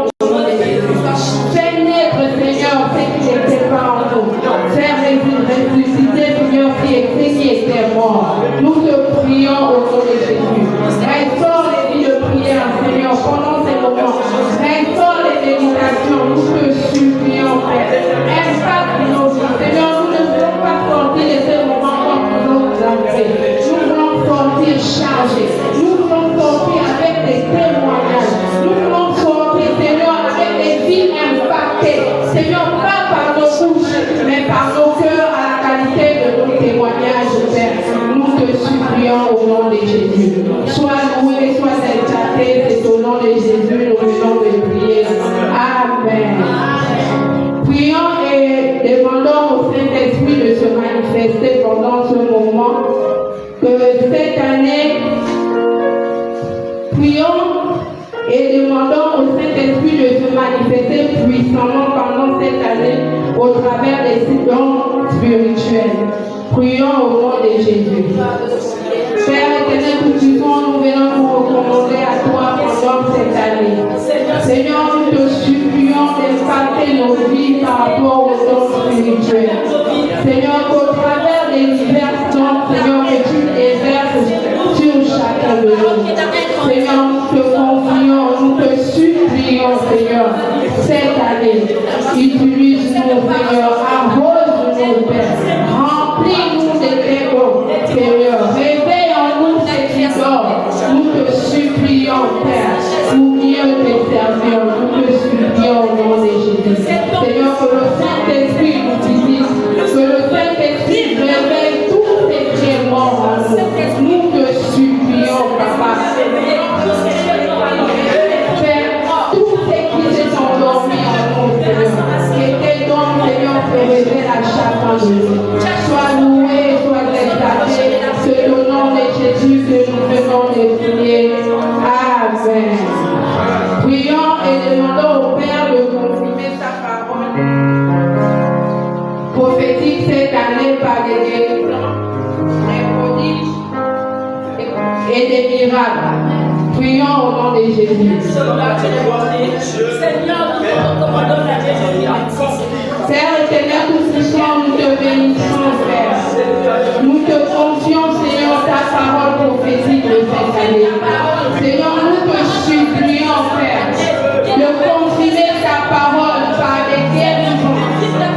au nom de Jésus. Fais naître, Seigneur, ce qui n'était pas en nous. Fais ressusciter, Seigneur, ce qui était mort. Nous te prions au nom de Jésus. Restaure les vies de prière, Seigneur, pendant ces moments. Restaure les méditations, nous te supplions, Père. Impacte nos vies, Seigneur, nous ne voulons pas sortir de ces moments comme nous nous entrés. Nous voulons sortir chargés. Nous voulons sortir avec des témoignages. Nous voulons sortir, Seigneur, avec des vies impactées. Seigneur, pas par nos bouches, mais par nos cœurs à la qualité de nos témoignages, Père. Nous te supplions au nom de Jésus. Sois loué, sois exalté, c'est au nom de Jésus, nous venons de prier. Amen. Prions et demandons au Saint-Esprit de se manifester pendant ce moment. Que cette année, prions et demandons au Saint-Esprit de se manifester puissamment pendant cette année au travers des dons spirituels. Prions au nom de Jésus. Père éternel, tout-puissant, nous venons nous recommander à toi pendant cette année. Seigneur, nous te supplions d'impacter nos vies par rapport aux dons spirituels. Seigneur, qu'au travers des divers dons, Seigneur, que tu déverses sur chacun de nous. Seigneur, nous te confions, nous te supplions, Seigneur, cette année. Utilise-nous, Seigneur, arrose-nous, Père. Remplis-nous de tes dons, Seigneur. Réveille en nous ce qui dort. Nous te supplions, Père, pour mieux te servir. Nous te supplions au nom de Jésus. Seigneur, que le Saint-Esprit nous visite, que le Saint-Esprit réveille tous ces qui sont morts en nous. Nous te supplions, Papa. Père, tous ceux qui se sont endormis en nous, Seigneur, et tes dons, Seigneur, se révèlent à chacun de nous. Sois loué, sois exalté, c'est au nom de Jésus que nous venons de prier. Amen. Prions et demandons au Père de confirmer sa parole prophétique cette année par des guérisons, des prodiges et des miracles. Prions au nom de Jésus. Seigneur, nous te recommandons la Jésus. Père éternel, tout-puissant, nous te bénissons, Père. Nous te confions, Seigneur, ta parole prophétique de cette année. Seigneur, nous te supplions, Père, de confirmer ta parole par des guérisons.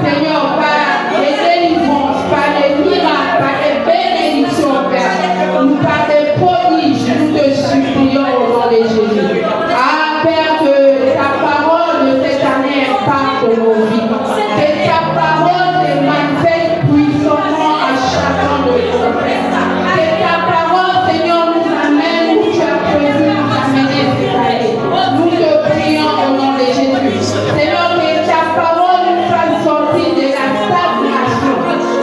Seigneur, par des délivrances, par des miracles, par des bénédictions, Père. Nous par des prodiges, nous te supplions au nom de Jésus. Ah, Père, que ta parole de cette année impacte nos vies. Que ta parole se manifeste puissamment à chacun de nous. Que ta parole, Seigneur, nous amène où tu as prévu nous amener cette année. Nous te prions au nom de Jésus. Seigneur, que ta parole nous fasse sortir de la stagnation.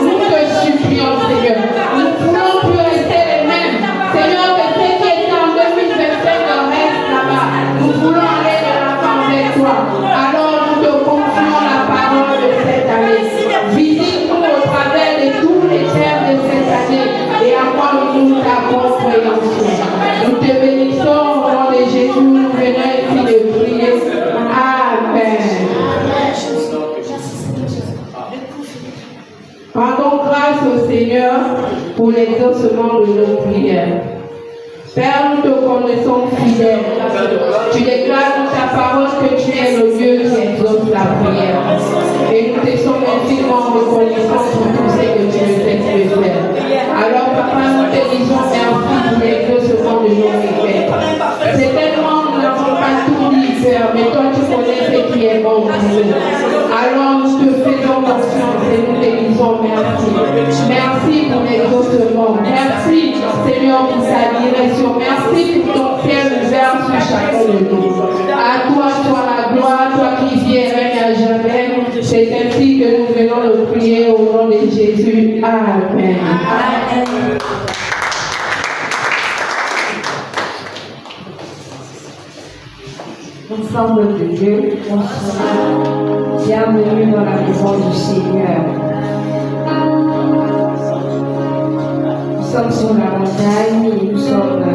Nous te supplions, Seigneur. Nous ne voulons plus rester les mêmes. Seigneur, que ce qui est en 2025 reste là-bas. Nous voulons aller de l'avant avec toi. Alors nous te confions la parole de cette année. Visite-nous au travers de tous les terres de cette année et accorde-nous ta compréhension. Nous te bénissons au nom de Jésus. Nous venons ici de prier. Amen. Rendons grâce au Seigneur pour l'exaucement de nos prières. Père, nous te connaissons fidèle. Tu déclares dans ta parole que tu es le Dieu qui exauce la prière. Et nous te sommes infiniment reconnaissants pour tout ce que tu nous fais de faire. Alors, Papa, nous te disons merci pour l'exaucement de nos prières. Certainement, nous n'avons pas tout dit, Père, mais toi, tu connais ce qui est bon pour nous. Alors, nous te faisons confiance et nous te disons merci. Merci pour l'exaucement. Merci, Seigneur, pour ta direction. Merci pour ton ciel ouvert sur chacun de nous. À toi soit la gloire, toi qui vis et règne à jamais. C'est ainsi que nous venons le prier au nom de Jésus. Amen. Amen. Ensemble de Dieu, bienvenue dans la maison du Seigneur. Nous sommes sur la montagne et nous sommes à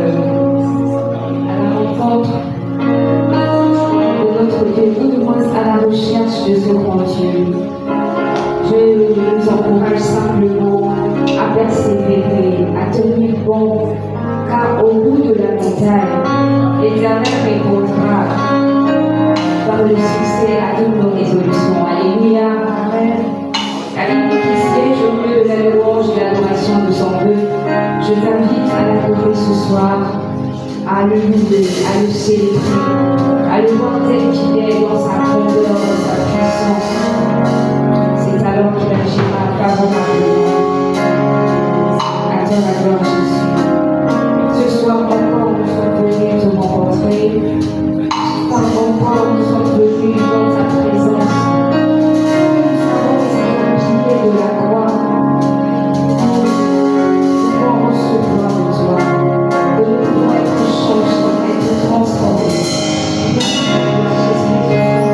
la rencontre de notre Dieu. l'expression de son vœu. Je t'invite à l'adorer ce soir, à le louer, à le célébrer, à le voir tel qu'il est dans sa grandeur, dans sa puissance. C'est alors qu'il agira par vos maris. À toi la gloire, Jésus. Ce soir encore, nous sommes venus te rencontrer. Encore, nous sommes venus dans ta présence. Nous savons que c'est le pilier de la croix. Nous pouvons recevoir de toi. Et nous pouvons être changés, être transformés.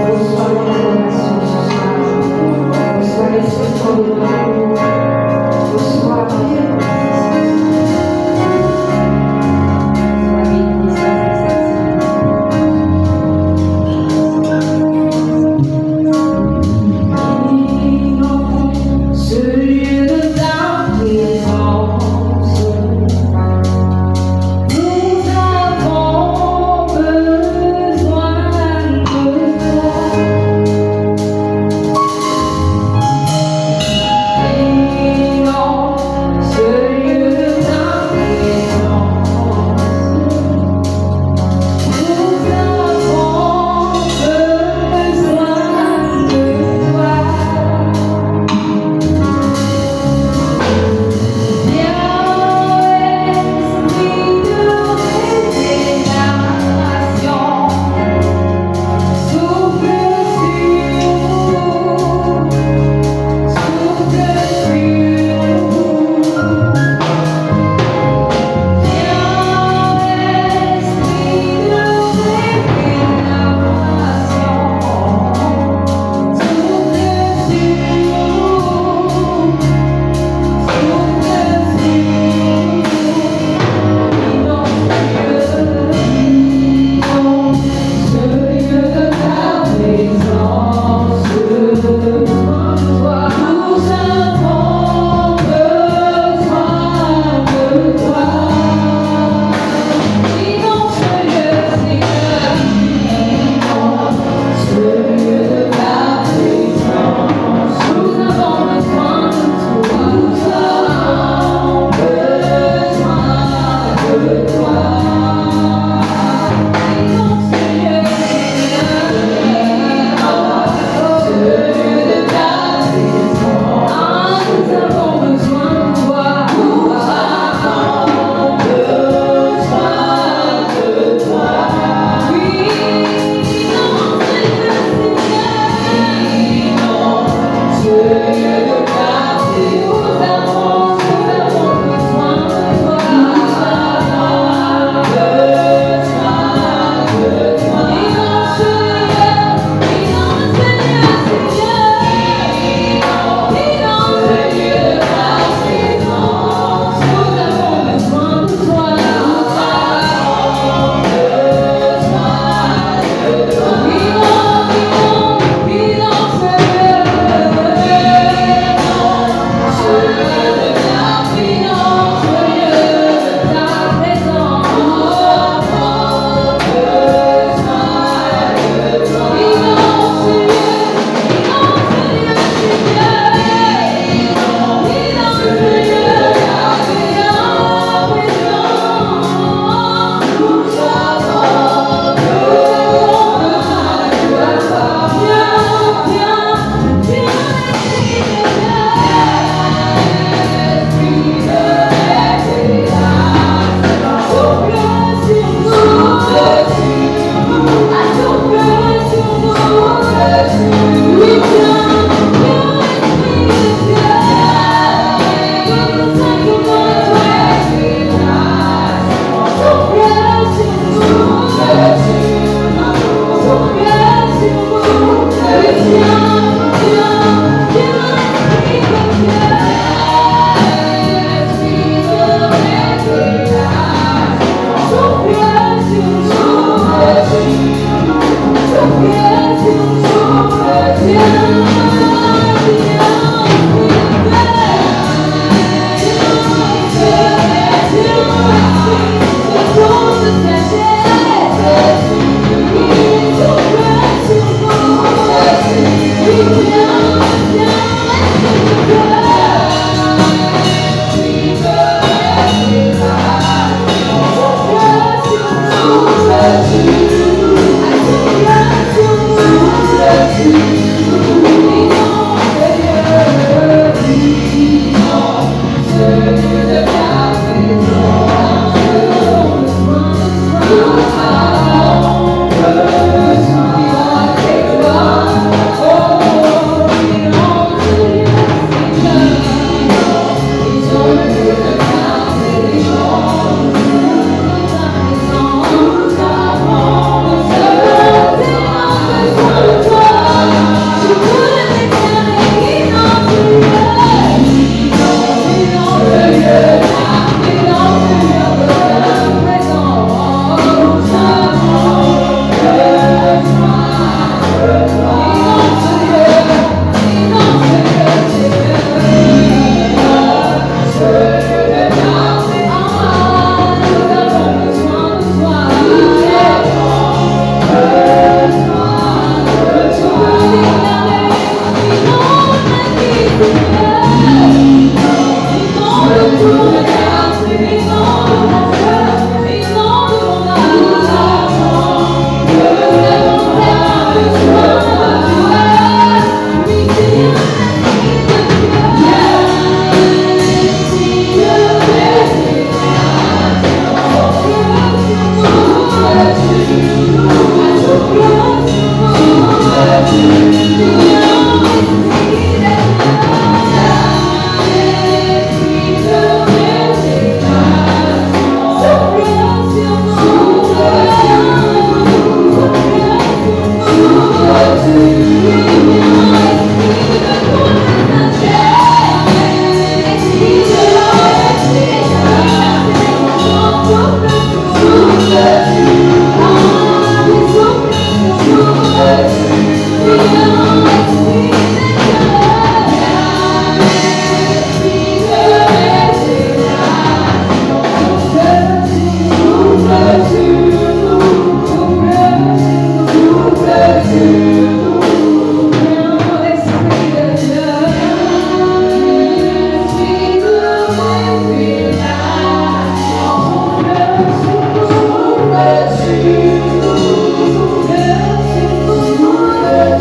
Reçois l'adoration ce soir. Reçois l'esprit de l'amour. Reçois la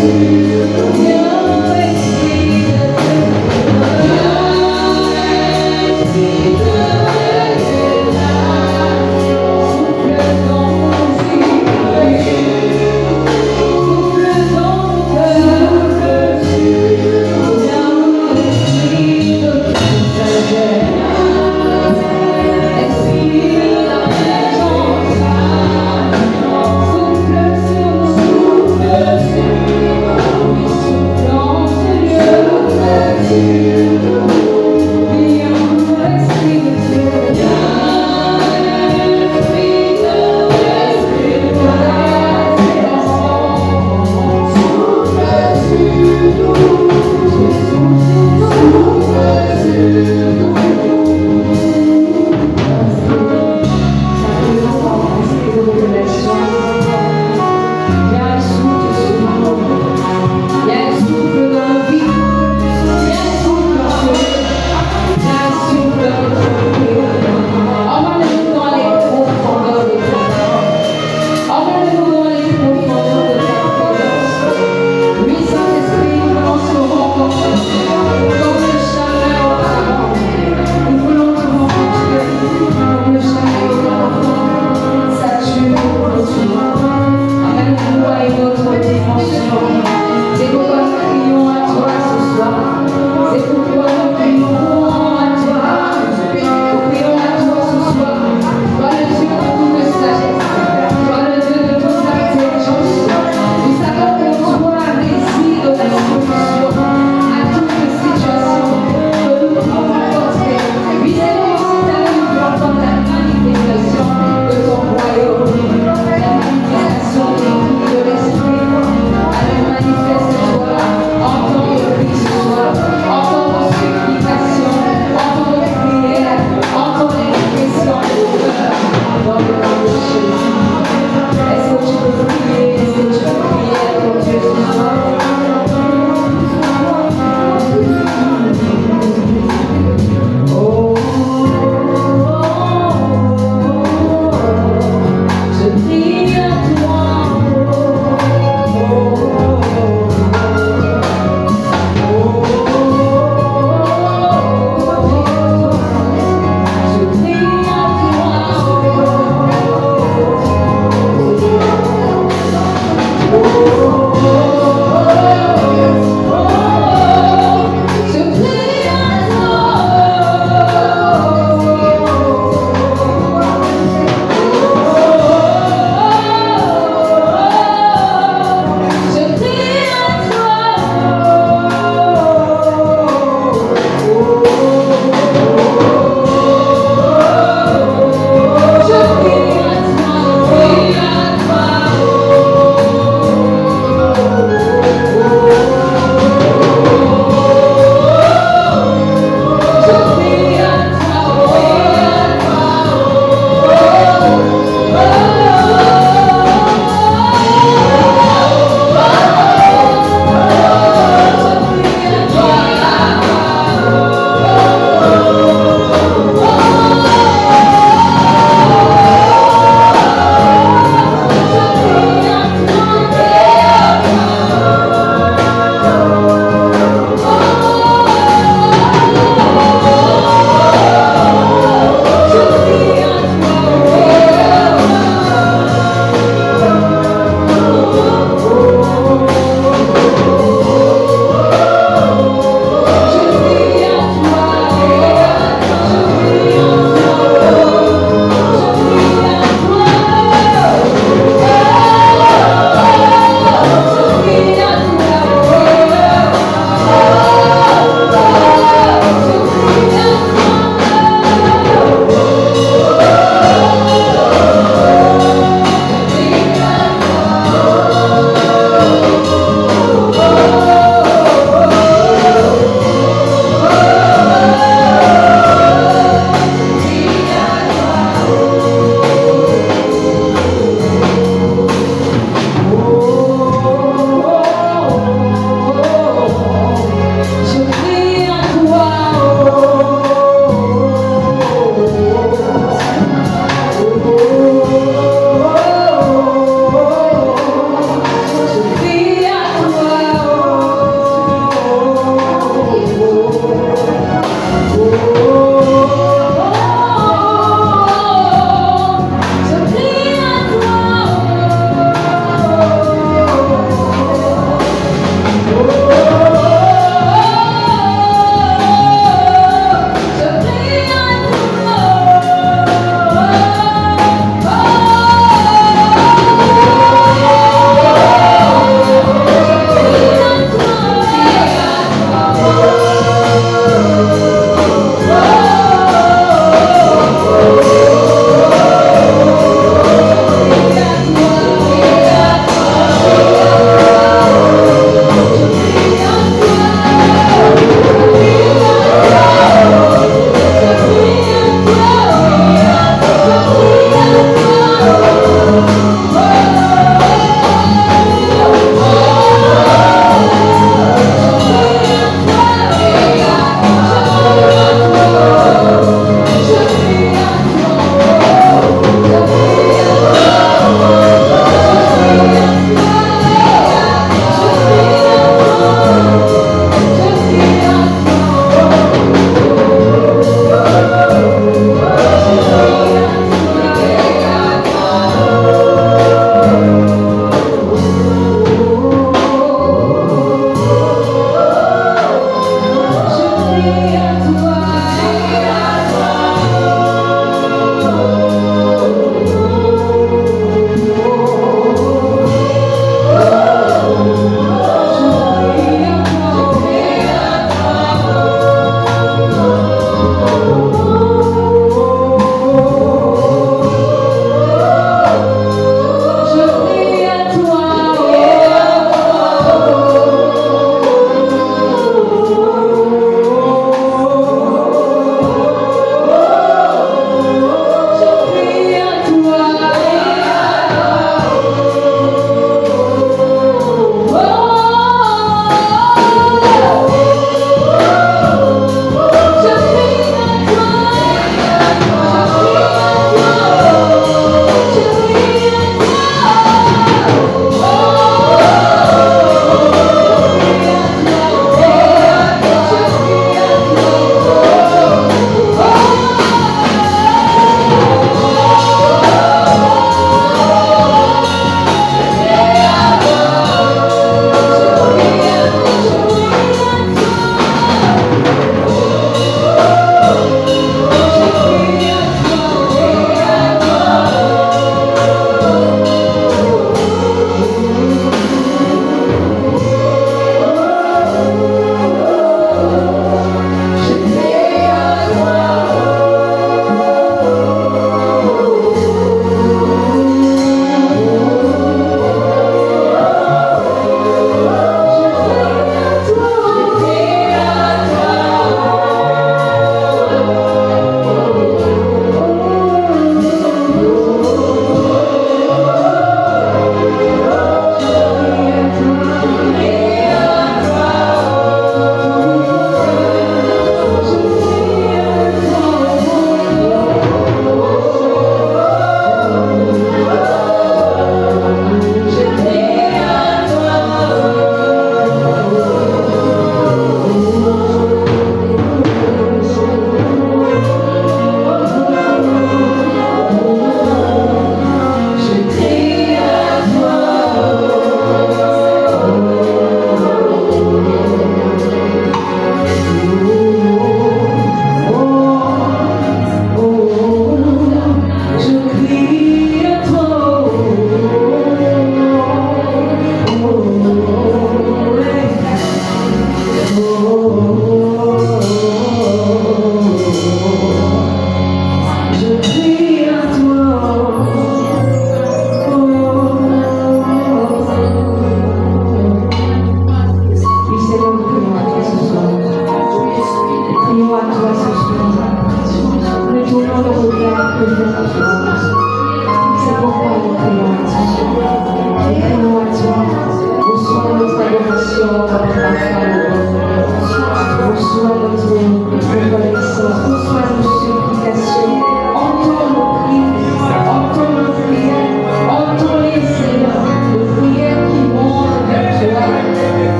You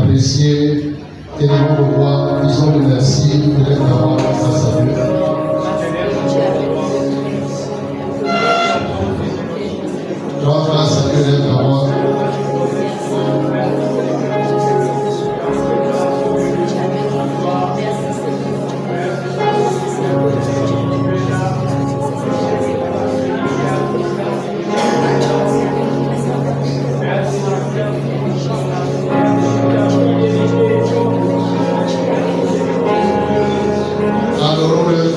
apprécié, élevons le roi, disons le merci, peut-être d'avoir sa salut. Grâce à Dieu d'être à moi. Adorons-le.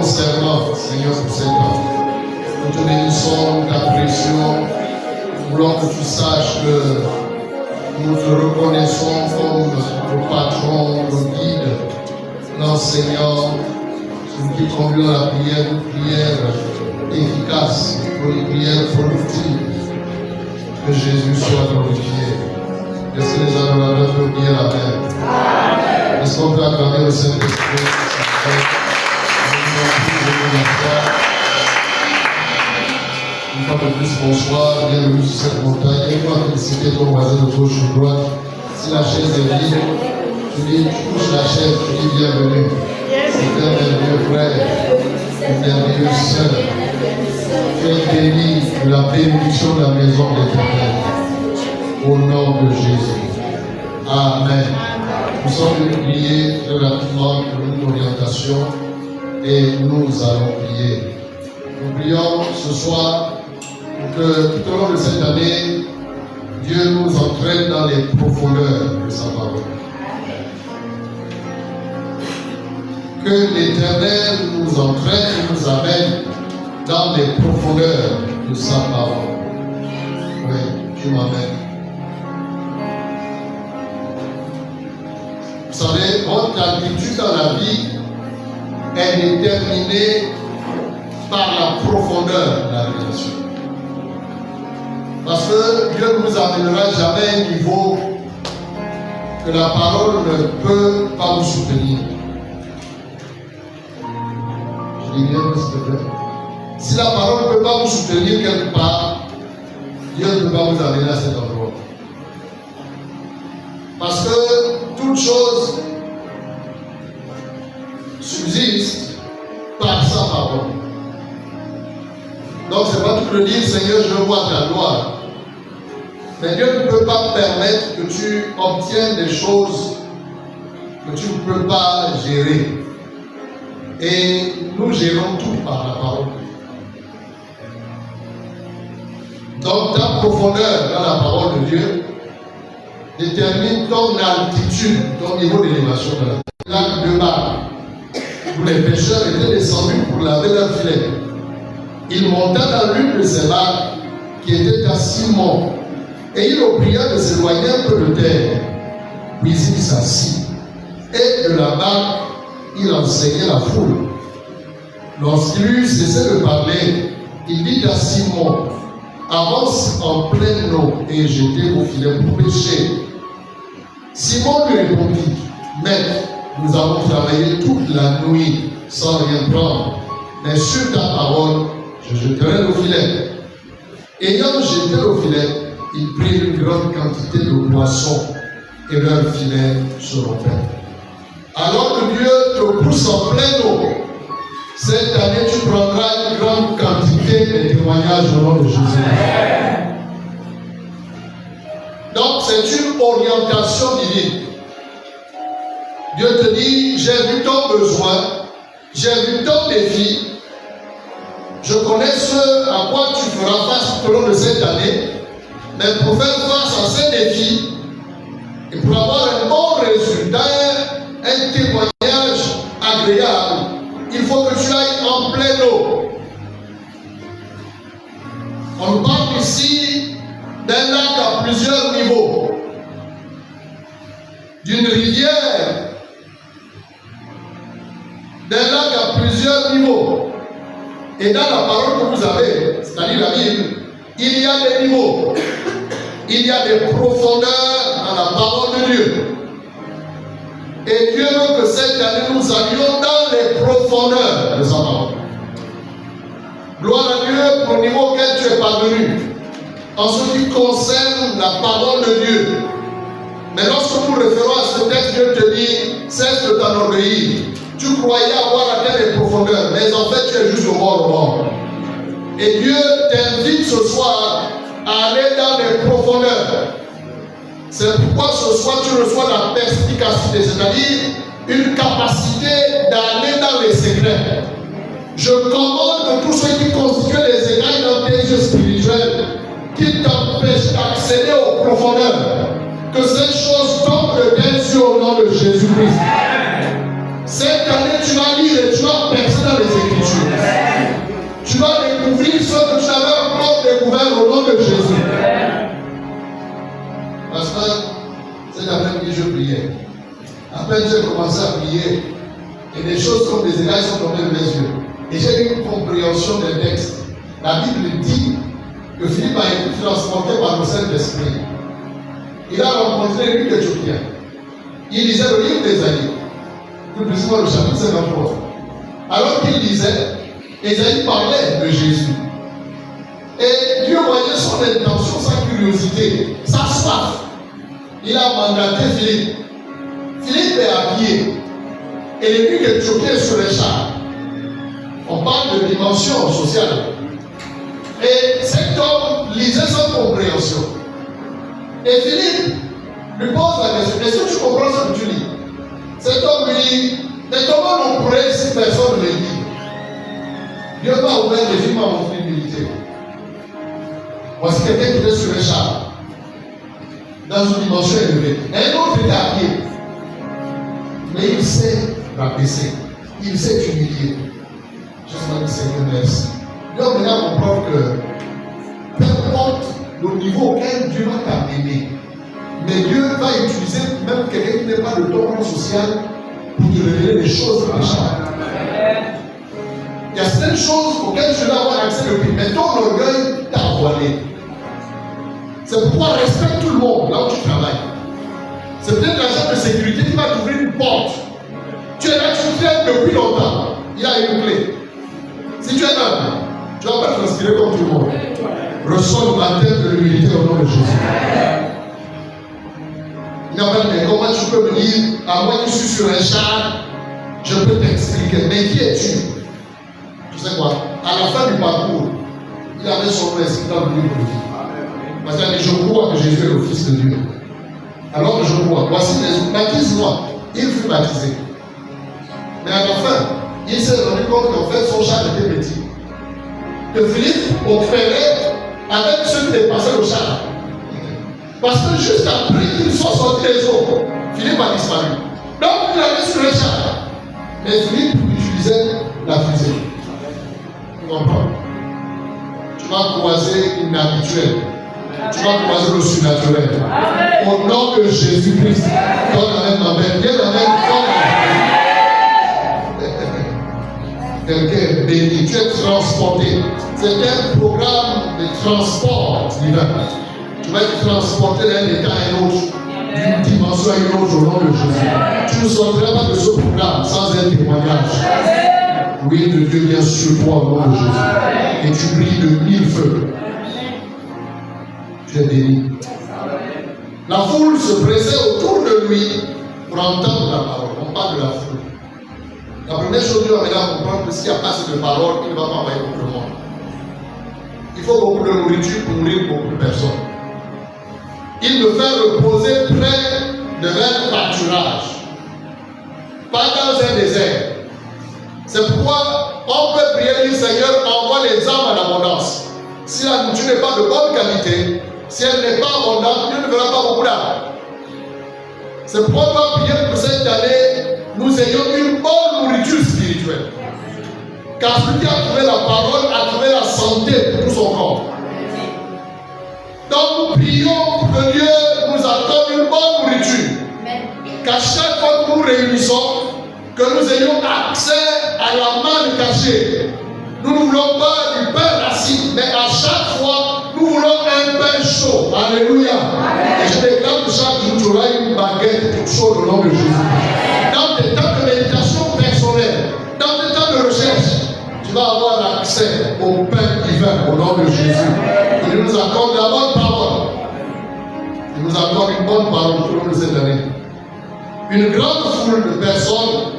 concernant, Seigneur, pour cet homme. Nous te bénissons, nous t'apprécions. Nous voulons que tu saches que nous te reconnaissons comme le patron, le guide, l'enseignant, celui qui conduit à la prière, une prière efficace, une prière productive. Que Jésus soit glorifié. Est-ce que les adorateurs peuvent dire Amen? Est-ce qu'on peut acclamer le Saint-Esprit? Une fois de plus, bonsoir, bienvenue sur cette montagne. Et toi, féliciter ton voisin de gauche ou droite. Si la chaise est vide, tu dis, tu touches la chaise, tu dis bienvenue. C'est un merveilleux frère, une merveilleuse sœur. Tu es béni de la bénédiction de la maison de l'Éternel. Au nom de Jésus. Amen. Nous sommes venus prier très rapidement pour une orientation et nous allons prier. Nous prions ce soir pour que tout au long de cette année, Dieu nous entraîne dans les profondeurs de sa parole. Que l'Éternel nous entraîne et nous amène dans les profondeurs de sa parole. Oui, tu m'amènes. Vous savez, votre attitude dans la vie est déterminée par la profondeur de la relation. Parce que Dieu ne vous amènera jamais à un niveau que la parole ne peut pas vous soutenir. Je dis bien, s'il te plaît. Si la parole ne peut pas vous soutenir quelque part, Dieu ne peut pas vous amener à cet endroit. Parce que toute chose subsiste par sa parole. Donc, c'est pas tout le dire, Seigneur, je vois ta gloire. Mais Dieu ne peut pas permettre que tu obtiennes des choses que tu ne peux pas gérer. Et nous gérons tout par la parole. Donc, ta profondeur dans la parole de Dieu détermine ton altitude, ton niveau d'élévation de la lac de Bar, où les pêcheurs étaient descendus pour laver leur filet. Il monta dans l'une de ces barques qui était à Simon, et il le pria de s'éloigner un peu de terre. Puis il s'assit, et de la barque, il enseignait la foule. Lorsqu'il eut cessé de parler, il dit à Simon, avance en pleine eau et jetez vos filets pour pêcher. Simon lui répondit, Maître, nous avons travaillé toute la nuit sans rien prendre, mais sur ta parole, je jeterai le filet. Ayant jeté le filet, ils prirent une grande quantité de poissons et leurs filets se rompèrent. Alors que Dieu te pousse en pleine eau, cette année tu prendras une grande quantité de témoignages au nom de Jésus. Donc c'est une orientation divine. Dieu te dit, j'ai vu ton besoin, j'ai vu ton défi, je connais ce à quoi tu feras face tout au long de cette année, mais pour faire face à ces défis, et pour avoir un bon résultat, un témoignage agréable, il faut que tu ailles en pleine eau. On parle ici d'un lac à plusieurs niveaux, d'une rivière, d'un lac à plusieurs niveaux. Et dans la parole que vous avez, c'est-à-dire la Bible, il y a des niveaux, il y a des profondeurs dans la parole de Dieu. Et Dieu veut que cette année nous allions dans les profondeurs de sa parole. Gloire à Dieu pour le niveau auquel tu es parvenu en ce qui concerne la parole de Dieu. Mais lorsque nous référons à ce texte, Dieu te dit, cesse de t'enorgueillir. Tu croyais avoir atteint les profondeurs, mais en fait tu es juste au bord. Et Dieu t'invite ce soir à aller dans les profondeurs. C'est pourquoi ce soir tu reçois la perspicacité, c'est-à-dire une capacité d'aller dans les secrets. Je commande que tous ceux qui constituent les écailles dans tes yeux spirituels, qui t'empêchent d'accéder aux profondeurs, que ces choses tombent de tes yeux au nom de Jésus-Christ. Cette année, tu vas lire et tu vas percer dans les écrits. peine j'ai commencé à prier, et des choses comme des écailles sont tombées de mes yeux. Et j'ai eu une compréhension des textes. La Bible dit que Philippe a été transporté par le Saint-Esprit. Il a rencontré une Éthiopien. Il lisait le livre d'Ésaïe, plus précisément le chapitre 53. Alors qu'il lisait, Ésaïe parlait de Jésus. Et Dieu voyait son intention, sa curiosité, sa soif. Il a mandaté Philippe. Philippe est habillé. Et les nuits éthiopien sur les chars. On parle de dimension sociale. Et cet homme lisait sans compréhension. Et Philippe lui pose la question, est-ce que tu comprends ce que tu lis? Cet homme lui dit, mais comment on pourrait si personne ne le lit? Dieu m'a ouvert les yeux, m'a montré l'humilité. Voici quelqu'un qui était sur un char, dans une dimension élevée. Et un autre était habillé. Mais il sait rabaisser, il sait humilier. Je me dis, Seigneur, merci. Dieu m'a comprendre que peu importe le niveau auquel Dieu va t'amener, mais Dieu va utiliser même quelqu'un qui n'est pas de ton rang social pour te révéler des choses méchantes. Il y a certaines choses auxquelles tu dois avoir accès depuis, mais ton orgueil t'a voilé. C'est pourquoi respecte tout le monde là où tu travailles. C'est peut-être l'agent de sécurité qui va t'ouvrir une porte. Tu es là, tu traînes depuis longtemps. Il a une clé. Si tu es là, tu ne vas pas transpirer comme tout le monde. Reçois le baptême de l'humilité au nom de Jésus. Il n'a pas dit, comment tu peux me dire, à moi qui suis sur un char, je peux t'expliquer. Mais qui es-tu? Tu sais quoi? À la fin du parcours, il avait son nom inscrit dans le livre de vie. Parce qu'il a dit, je crois que Jésus est le Fils de Dieu. Alors que je crois, voici les baptise-moi. Il fut baptisé. Mais à la fin, il s'est rendu compte qu'en fait son char était petit. Que Philippe opérait avec ceux qui dépassaient le char. Parce que juste après qu'ils sont sortis les eaux, Philippe a disparu. Donc il avait sur le char. Mais Philippe utilisait la fusée. Tu comprends? Tu vas croiser l'inhabituel. Tu vas croiser le surnaturel. Au nom de Jésus-Christ, donne la même amen. Viens la même quelqu'un est béni, tu es transporté. C'est un programme de transport divin. Tu vas être transporté d'un état à un autre, d'une dimension à une autre au nom de Jésus. Tu ne sortiras pas de ce programme sans un témoignage. Oui, de Dieu vient sur toi au nom de Jésus. Et tu brilles de 1000 feux. Tu es béni. La foule se pressait autour de lui pour entendre la parole. On parle de la foule. La première chose, Dieu amène à comprendre que s'il n'y a pas assez de paroles, il ne va pas envoyer beaucoup de monde. Il faut beaucoup de nourriture pour nourrir beaucoup de personnes. Il me fait reposer près de leur pâturage, pas dans un désert. C'est pourquoi on peut prier le Seigneur, envoie les âmes en abondance. Si la nourriture n'est pas de bonne qualité, si elle n'est pas abondante, Dieu ne verra pas beaucoup d'âmes. C'est pourquoi on va prier pour cette année, nous ayons une bonne nourriture spirituelle. Car celui qui a trouvé la parole a trouvé la santé pour tout son corps. Donc nous prions pour que Dieu nous accorde une bonne nourriture. Qu'à chaque fois que nous réunissons, que nous ayons accès à la manne cachée. Nous ne voulons pas du pain assis, mais à chaque fois, nous voulons un pain chaud. Alléluia. Amen. Et je déclare que chaque jour, tu auras une baguette toute chaude au nom de Jésus. Dans tes temps de méditation personnelle, dans tes temps de recherche, tu vas avoir accès au pain divin au nom de Jésus. Il nous accorde la bonne parole. Il nous accorde une bonne parole tout au long de cette année. Une grande foule de personnes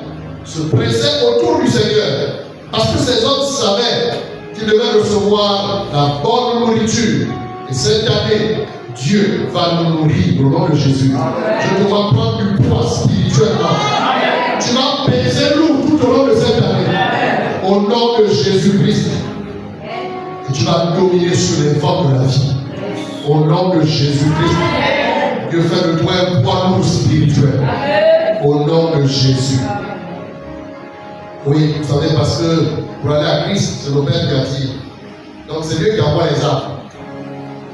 se pressaient autour du Seigneur. Parce que ces hommes savaient qu'ils devaient recevoir la bonne nourriture. Et cette année, Dieu va nous nourrir au nom de Jésus. Amen. Je te vois prendre du poids spirituellement. Amen. Tu vas peser lourd tout au long de cette année. Amen. Au nom de Jésus-Christ. Et tu vas dominer sur les formes de la vie. Au nom de Jésus-Christ. Dieu fait de toi un poids lourd spirituel. Amen. Au nom de Jésus. Oui, vous savez, parce que pour aller à Christ, c'est le Père qui attire. Donc c'est Dieu qui envoie les âmes.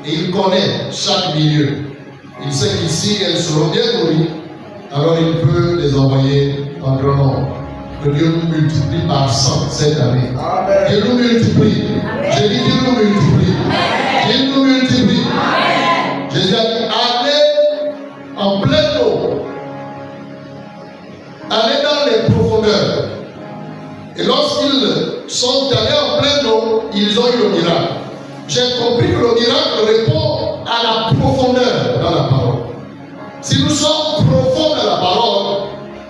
Et il connaît chaque milieu. Il sait qu'ici, elles seront bien nourries. alors il peut les envoyer en grand nombre. Que Dieu nous multiplie par 100 cette année. Dieu nous multiplie. J'ai dit Dieu nous multiplie. Dieu nous multiplie. Jésus a dit allez en pleine eau. Allez dans les profondeurs. Et lorsqu'ils sont allés en pleine eau, ils ont eu le miracle. J'ai compris que le miracle répond à la profondeur dans la parole. Si nous sommes profonds dans la parole,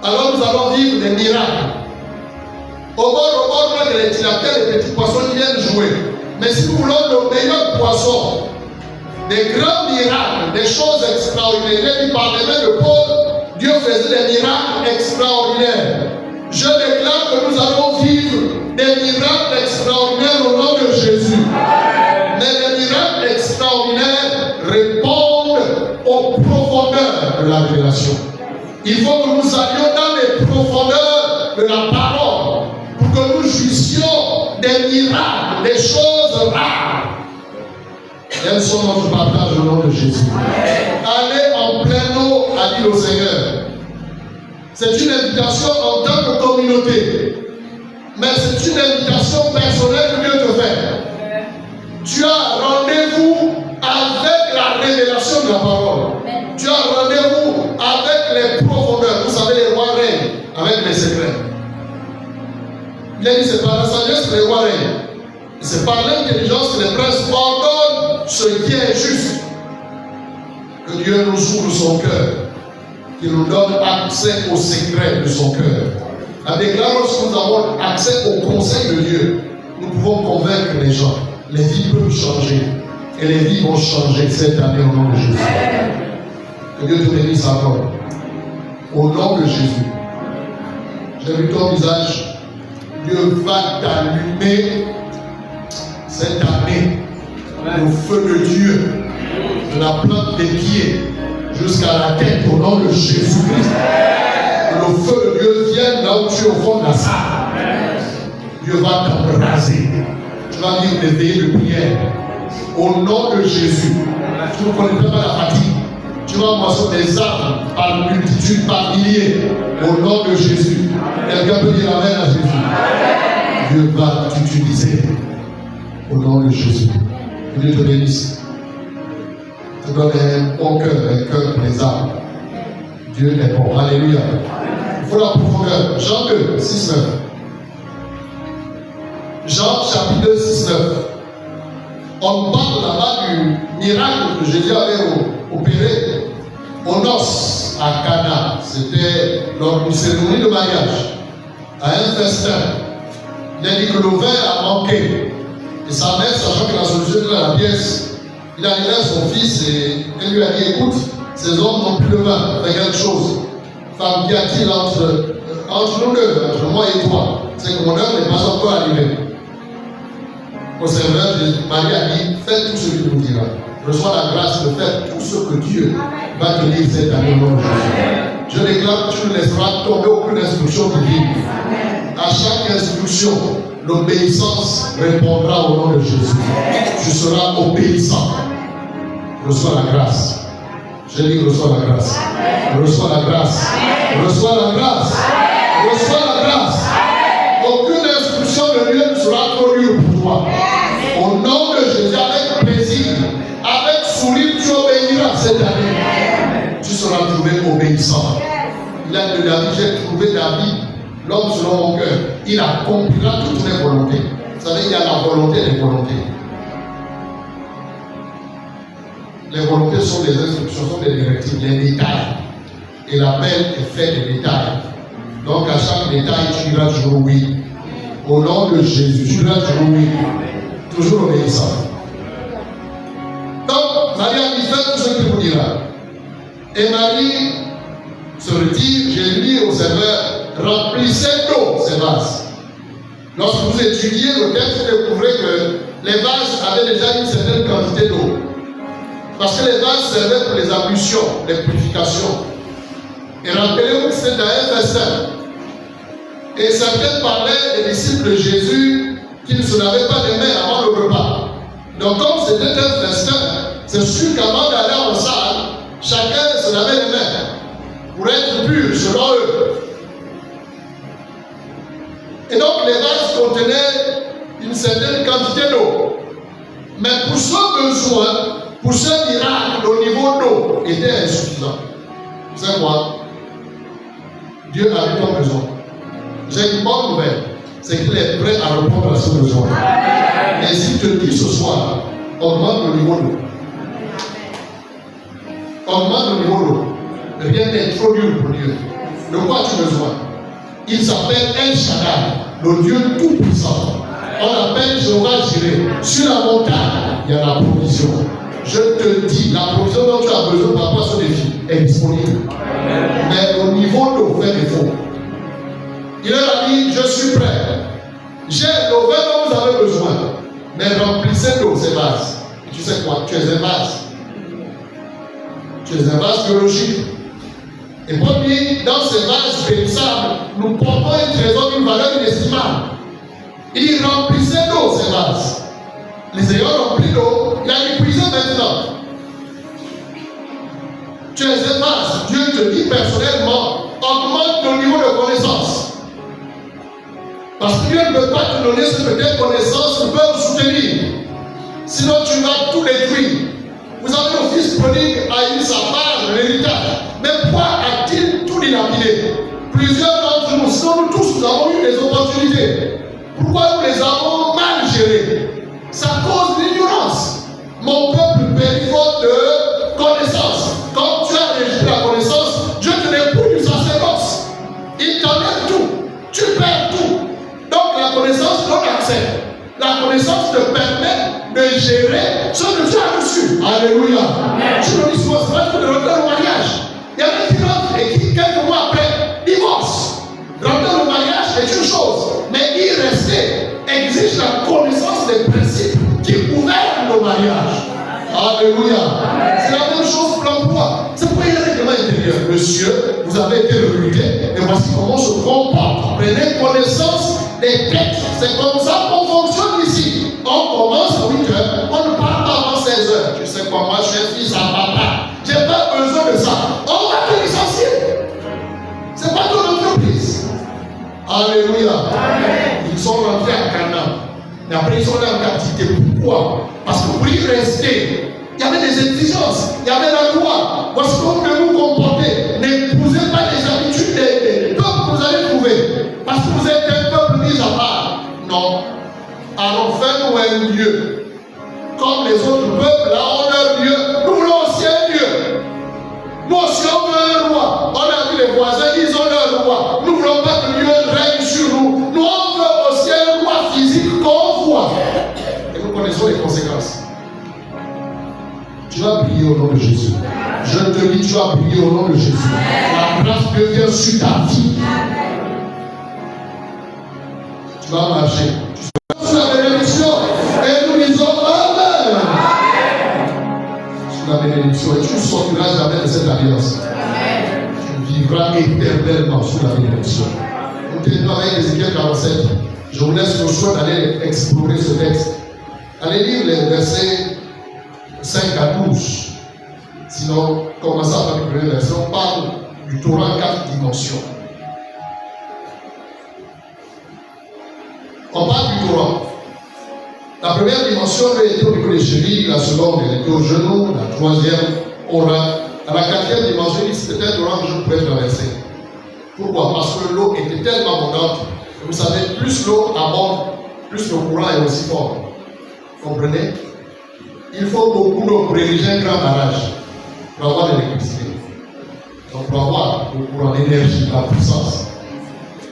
alors nous allons vivre des miracles. Au bord de tilapia, les petits poissons viennent jouer. Mais si nous voulons le meilleur poisson, des grands miracles, des choses extraordinaires, il parlait même de Paul, Dieu faisait des miracles extraordinaires. Je déclare que nous allons vivre des miracles extraordinaires au nom de Jésus. Mais les miracles extraordinaires répondent aux profondeurs de la révélation. Il faut que nous allions dans les profondeurs de la parole pour que nous jouissions des miracles, des choses rares. Elles sont notre partage au nom de Jésus. Allez en pleine eau, a dit le Seigneur. C'est une invitation en tant que communauté. Mais c'est une invitation personnelle que Dieu te fait. Tu as rendez-vous avec la révélation de la parole. Tu as rendez-vous avec les profondeurs. Vous savez, les rois règnent avec les secrets. Il a dit, c'est par la sagesse que les rois règnent. C'est par l'intelligence que les princes ordonnent ce qui est juste. Que Dieu nous ouvre son cœur. Qu'il nous donne accès aux secrets de son cœur. Avec là, lorsque nous avons accès au conseil de Dieu, nous pouvons convaincre les gens. Les vies peuvent changer. Et les vies vont changer cette année au nom de Jésus. Que Dieu te bénisse encore. Au nom de Jésus. J'ai vu ton visage. Dieu va t'allumer cette année au feu de Dieu, de la plante des pieds jusqu'à la tête au nom de Jésus-Christ. Que le feu de Dieu vienne là où tu es au fond de la salle. Dieu va t'embraser. Tu vas vivre des veillées de prière au nom de Jésus. Tu ne connais pas la fatigue. Tu vas moissonner des âmes par multitude, par milliers au nom de Jésus. Quelqu'un peut dire amen à Jésus. Dieu va t'utiliser au nom de Jésus. Que Dieu te bénisse. Te donne un bon cœur, un cœur pour les âmes. Dieu est bon. Alléluia. Il faut la profondeur. Jean 2, 6, 9. Jean chapitre 2, 6, 9. On parle là-bas du miracle que Jésus avait opéré aux noces à Cana. C'était lors d'une cérémonie de mariage. À un festin. Il a dit que le vin a manqué. Et sa mère, sachant que la solution était dans la pièce, il a allé à son fils et elle lui a dit, écoute, ces hommes n'ont plus de vin, fais quelque chose. Femme, qu'y a-t-il entre nous deux, entre moi et toi? C'est que mon heure n'est pas encore arrivée. Au serveur, Marie a dit, faites tout ce qu'il vous dira. Reçois la grâce de faire tout ce que Dieu va te dire cette année au nom de Jésus. Je déclare que tu ne laisseras tomber aucune instruction divine. À chaque instruction, l'obéissance répondra au nom de Jésus. Tu seras obéissant. Reçois la grâce. Je dis reçois la grâce. Reçois la grâce. Reçois la grâce. Reçois la grâce. Aucune instruction de Dieu ne sera trop dure pour toi. Au nom de Jésus, avec plaisir, avec sourire, tu obéiras cette année. Tu seras trouvé obéissant. Il a de David, j'ai trouvé David, l'homme selon mon cœur. Il accomplira toutes mes volontés. Vous savez, il y a la volonté des volontés. Les volontés sont des instructions, sont des directives, des détails. Et l'appel est fait des détails. Donc à chaque détail, tu diras toujours oui. Au nom de Jésus, tu diras toujours oui. Toujours obéissant. Donc, Marie a dit, faites tout ce qu'il vous dira. Et Marie se retire, j'ai dit au serveur, remplissez d'eau ces vases. Lorsque vous étudiez le texte, vous découvrez que les vases avaient déjà une certaine quantité d'eau. Parce que les vases servaient pour les ablutions, les purifications. Et rappelez-vous que c'était dans un festin. Et certains parlaient des disciples de Jésus qui ne se lavaient pas les mains avant le repas. Donc comme c'était un festin, c'est sûr qu'avant d'aller en salle, chacun se lavait les mains. pour être purs selon eux. Et donc les vases contenaient une certaine quantité d'eau. Mais pour ce besoin, pour ce miracle, le niveau d'eau était insuffisant. Vous savez quoi? Dieu a vu ton besoin. J'ai une bonne nouvelle, c'est qu'il est prêt à répondre à ce besoin. Et s'il te dit ce soir, augmente le niveau d'eau. Augmente le niveau d'eau. Rien n'est trop dur pour Dieu. De quoi as-tu besoin? Il s'appelle El Shaddai, le Dieu tout-puissant. On l'appelle Jéhovah Jireh. Sur la montagne, il y a la provision. Je te dis, la provision dont tu as besoin par rapport à ce défi est disponible. Mais au niveau d'eau fait défaut. Il leur a dit, je suis prêt. J'ai le vin dont vous avez besoin. Mais remplissez d'eau ces vases. Et tu sais quoi? Tu es un vase. Tu es un vase biologique. Et pour lui, dans ces vases périssables, nous portons un trésor d'une valeur inestimable. Il remplissait d'eau ces vases. Les ayant remplis d'eau, il a épuisé maintenant. Tu es un vase. Dieu te dit personnellement, augmente ton niveau de connaissance. Parce que Dieu ne peut pas te donner ce que tes connaissances ne peuvent soutenir. Sinon tu vas tout détruire. Vous avez le fils prodigue a eu sa part de l'héritage. Mais pourquoi a-t-il tout dilapidé? Plusieurs d'entre nous, sinon nous tous, nous avons eu des opportunités. Pourquoi nous les avons mal gérées? Ça cause l'ignorance. Mon peuple périt faute de connaissance. Quand tu as rejeté la connaissance, Dieu te dépouille du sacerdoce. Il t'enlève tout. Tu perds tout. Donc la connaissance donne accès. La connaissance te permet de gérer ce que tu as reçu. Alléluia. Tu me dis souvent, c'est pas que de rentrer au mariage. Il y en a qui rentrent et qui, quelques mois après, divorcent. Rentrer au mariage est une chose, mais y rester exige la connaissance des principes qui gouvernent le mariage. Alléluia. C'est la même chose pour l'emploi. C'est pour un règlement intérieur. Monsieur, vous avez été recruté et voici comment on se comporte. Prenez connaissance des textes. C'est comme ça qu'on fonctionne ici. On commence à 8 heures, on ne part pas avant 16 heures. Tu sais quoi, moi je suis fils à papa. J'ai pas besoin de ça. On va te licencier. C'est pas ton entreprise. Alléluia. Amen. Ils sont rentrés à Canaan. Et après ils sont allés en captivité. Pourquoi? Parce que pour y rester, il y avait des exigences, il y avait la loi. Voici comment vous devez vous comporter. N'épousez pas les habitudes des peuples que vous allez trouver. Parce que vous êtes un peuple mis à part. Non. Alors faites-nous un Dieu. Comme les autres peuples, là, on a un Dieu. Nous voulons aussi un Dieu. Nous aussi, on veut un roi. On a vu les voisins, ils ont leur roi. Nous ne voulons pas que Dieu règne sur nous. Nous, on veut aussi un roi physique qu'on voit. Et nous connaissons les conséquences. Tu vas briller au nom de Jésus. Je te dis, tu vas briller au nom de Jésus. La grâce de Dieu sur ta vie. Tu vas marcher. Tu seras sur la bénédiction. Et nous disons Amen. Sur la bénédiction. Et tu ne sortiras jamais de cette alliance. Tu vivras éternellement sur la bénédiction. Nous terminons avec Ézéchiel 47. Je vous laisse le choix d'aller explorer ce texte. Allez lire les versets 5 à 12. Sinon, commençons par le premier verset. On parle du Torah en 4 dimensions. On parle du Torah. La première dimension était au niveau des chevilles, la seconde elle était au genou, la troisième au rein. À la quatrième dimension, c'était un Torah que je pouvais traverser. Pourquoi? Parce que l'eau était tellement abondante. Vous savez, plus l'eau abonde, plus le courant est aussi fort. Comprenez? Il faut beaucoup d'eau pour ériger un grand barrage, pour avoir de l'électricité. Donc pour avoir le courant, l'énergie, la puissance.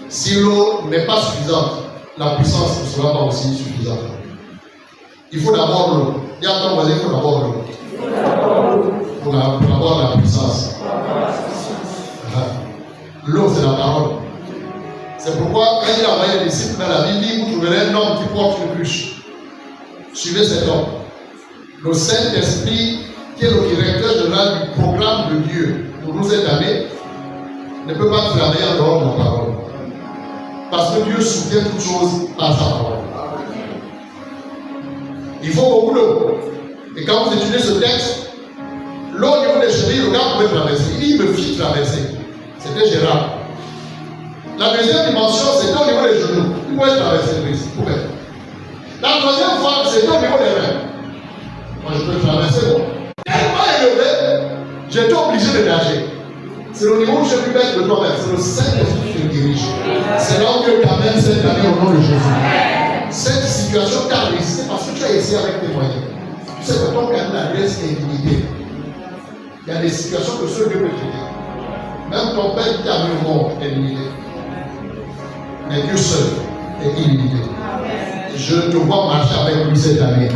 Si l'eau n'est pas suffisante, la puissance ne sera pas aussi suffisante. Il faut d'abord l'eau. Il y a ton voisin, il faut d'abord l'eau. Pour avoir la puissance. L'eau, c'est la parole. C'est pourquoi, quand il a envoyé les disciples dans la Bible, vous trouverez un homme qui porte une bûche. Suivez cet homme. Le Saint-Esprit, qui est le directeur général du programme de Dieu pour nous cette année, ne peut pas travailler en dehors de la parole. Parce que Dieu soutient toutes choses par sa parole. Il faut beaucoup d'eau. Et quand vous étudiez ce texte, l'eau au niveau des chevilles, le gars pouvait traverser. Il me fit traverser. C'était gérable. La deuxième dimension, c'était au niveau des genoux. Il pouvait traverser ici. La troisième fois, c'était au niveau des reins. Moi, je peux traverser, bon. Tellement élevé, j'étais obligé de nager. C'est le niveau où je peux mettre de toi-même. C'est le Saint-Esprit qui te dirige. C'est là où Dieu t'amène cette année au nom de Jésus. Cette situation t'a réussi parce que tu as essayé avec tes moyens. Tu sais que ton canal d'adresse est limité. Il y a des situations que seul Dieu peut traiter. Même ton père qui t'a mis au monde est limité. Mais Dieu seul est illimité. Je te vois marcher avec lui cette année.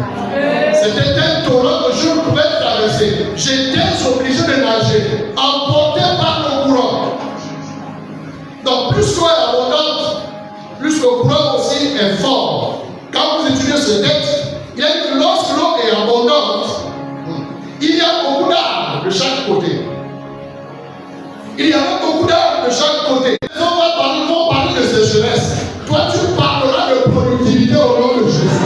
C'était un torrent que je ne pouvais traverser. J'étais obligé de nager, emporté par le courant. Donc, plus l'eau est abondante, plus le courant aussi est fort. Quand vous étudiez ce texte, il y a que lorsque l'eau est abondante, il y a beaucoup d'arbres de chaque côté. Il y avait beaucoup d'arbres de chaque côté. Les hommes vont parler de sécheresse. Toi, tu parleras de productivité au nom de Jésus.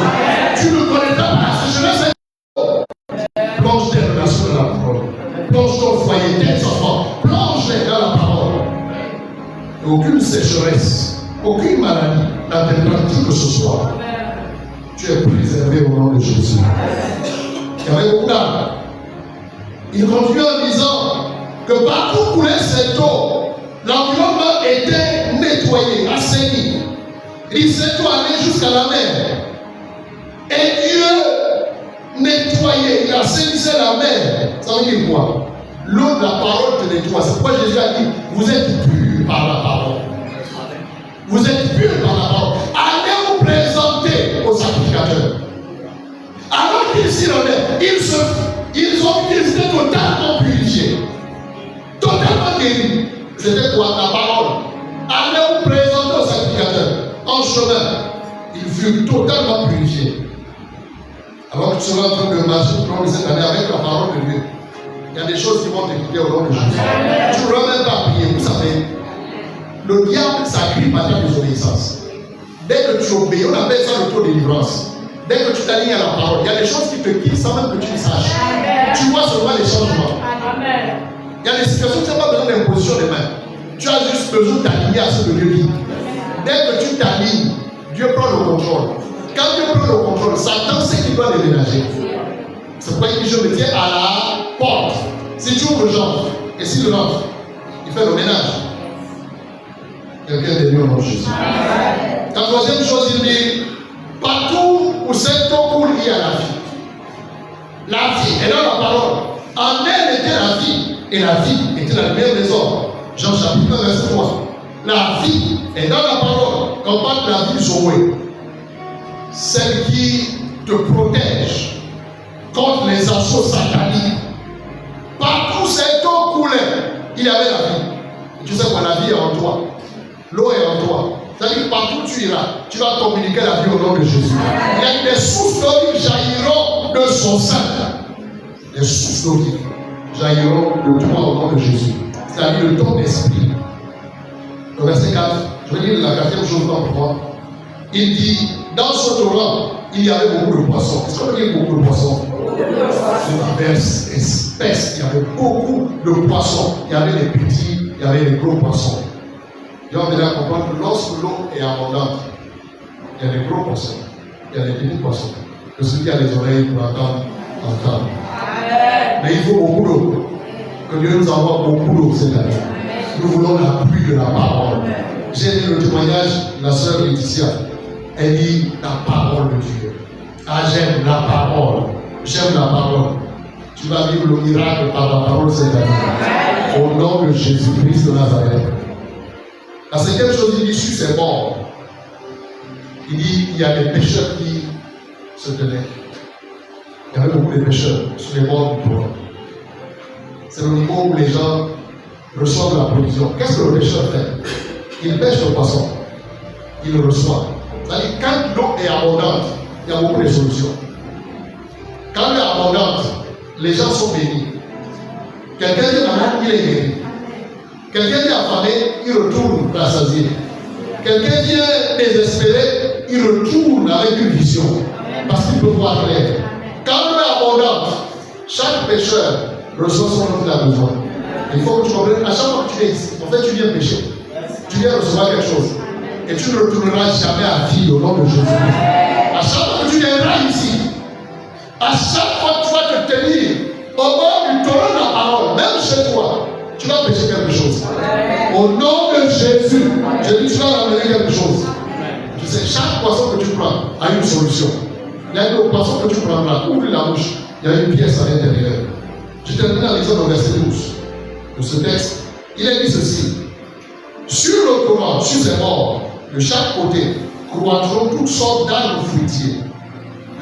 Tu ne connais pas la sécheresse. Plonge tes relations dans la parole. Plonge ton foyer, tes enfants. Plonge-les dans la parole. Et aucune sécheresse, aucune maladie n'atteindra qui que ce soit. Tu es préservé au nom de Jésus. Il y avait beaucoup d'arbres. Il continue en disant que partout coulait cette eau, l'environnement était nettoyé, assaini. Il s'est tout allé jusqu'à la mer. Et Dieu nettoyait, il assainissait la mer. Ça veut dire quoi? L'eau de la parole te nettoie. C'est pourquoi Jésus a dit, vous êtes purs par la parole. Vous êtes purs par la parole. Allez vous présenter au sacrificateur. Alors qu'ils s'y rendaient, ils étaient totalement purifiés. Totalement guéris. C'était quoi? La parole. Allez vous présenter au sacrificateur. En chemin, ils furent totalement purifiés. Alors que tu seras en train de marcher tout au long de cette année avec la parole de Dieu, il y a des choses qui vont te quitter au nom de Jésus. Tu ne vas même pas prier. Vous savez, le diable s'agrippe à ta désobéissance. Dès que tu obéis, on appelle ça le taux de délivrance. Dès que tu t'alignes à la parole, il y a des choses qui te quittent sans même que tu le saches. Tu vois seulement les changements. Il y a des situations où tu n'as pas besoin d'imposition des mains. Tu as juste besoin d'aligner à ce que Dieu dit. Dès que tu t'alignes, Dieu prend le contrôle. Quand Dieu prend le contrôle, Satan sait qu'il doit déménager. C'est pourquoi il dit, je me tiens à la porte. Si tu ouvres, j'entre. Et s'il rentre, il fait le ménage. Quelqu'un est venu au nom de Jésus. La troisième chose, il dit, partout où cette eau coule, il y a la vie. La vie est dans la parole. En elle était la vie. Et la vie était la lumière des hommes. Jean chapitre 1, verset 3. La vie est dans la parole. Quand on parle de la vie Zoé, celle qui te protège contre les assauts sataniques. Partout où cette eau coulait, il y avait la vie. Et tu sais quoi, la vie est en toi. L'eau est en toi. C'est-à-dire que partout où tu iras, tu vas communiquer la vie au nom de Jésus. Il y a des sources d'eau qui jailliront de son sein. Des sources d'eau qui jailliront de toi au nom de Jésus. C'est-à-dire de ton esprit. Le verset 4, je vais lire la quatrième chose pour moi. Il dit, dans ce torrent, il y avait beaucoup de poissons. Est-ce qu'on peut dire beaucoup de poissons? C'est diverses espèces. Il y avait beaucoup de poissons. Il y avait des petits, il y avait des gros poissons. Et on va comprendre que lorsque l'eau est abondante, il y a des gros poissons, il y a des petits poissons. Que celui qui a les oreilles pour entendre. Mais il faut beaucoup d'eau. Que Dieu nous envoie beaucoup d'eau cette année. Nous voulons la pluie de la parole. J'ai lu le témoignage de la sœur Laetitia. Elle dit la parole de Dieu. Ah, j'aime la parole. J'aime la parole. Tu vas vivre le miracle par la parole cette année. Au nom de Jésus-Christ de Nazareth. La cinquième chose, il dit sur ses bords. Il dit il y a des pécheurs qui se tenaient. Il y avait beaucoup de pécheurs sur les bords du torrent. C'est le niveau où les gens reçoivent la provision. Qu'est-ce que le pêcheur fait? Il pêche le poisson. Il le reçoit. C'est-à-dire, quand l'eau est abondante, il y a beaucoup de solutions. Quand l'eau est abondante, les gens sont bénis. Quelqu'un dit malade, il est guéri. Quelqu'un dit affamé, il retourne rassasié. Quelqu'un dit désespéré, il retourne avec une vision. Parce qu'il peut voir clair. Quand l'eau est abondante, chaque pécheur reçoit ce dont il a besoin. Il faut que tu comprennes, à chaque fois que tu viens ici, en fait, tu viens pécher. Tu viens recevoir quelque chose. Et tu ne retourneras jamais à vie au nom de Jésus. À chaque fois que tu viendras ici, à chaque fois que tu vas te tenir au bord du torrent de la parole, même chez toi, tu vas pécher quelque chose. Au nom de Jésus, je dis, tu vas ramener quelque chose. Tu sais, chaque poisson que tu prends a une solution. Il y a une poisson que tu prendras, ouvre la bouche, il y a une pièce à l'intérieur. Je termine en lisant au verset 12 de ce texte. Il est dit ceci: sur le torrent, sur ses bords, de chaque côté, croîtront toutes sortes d'arbres fruitiers.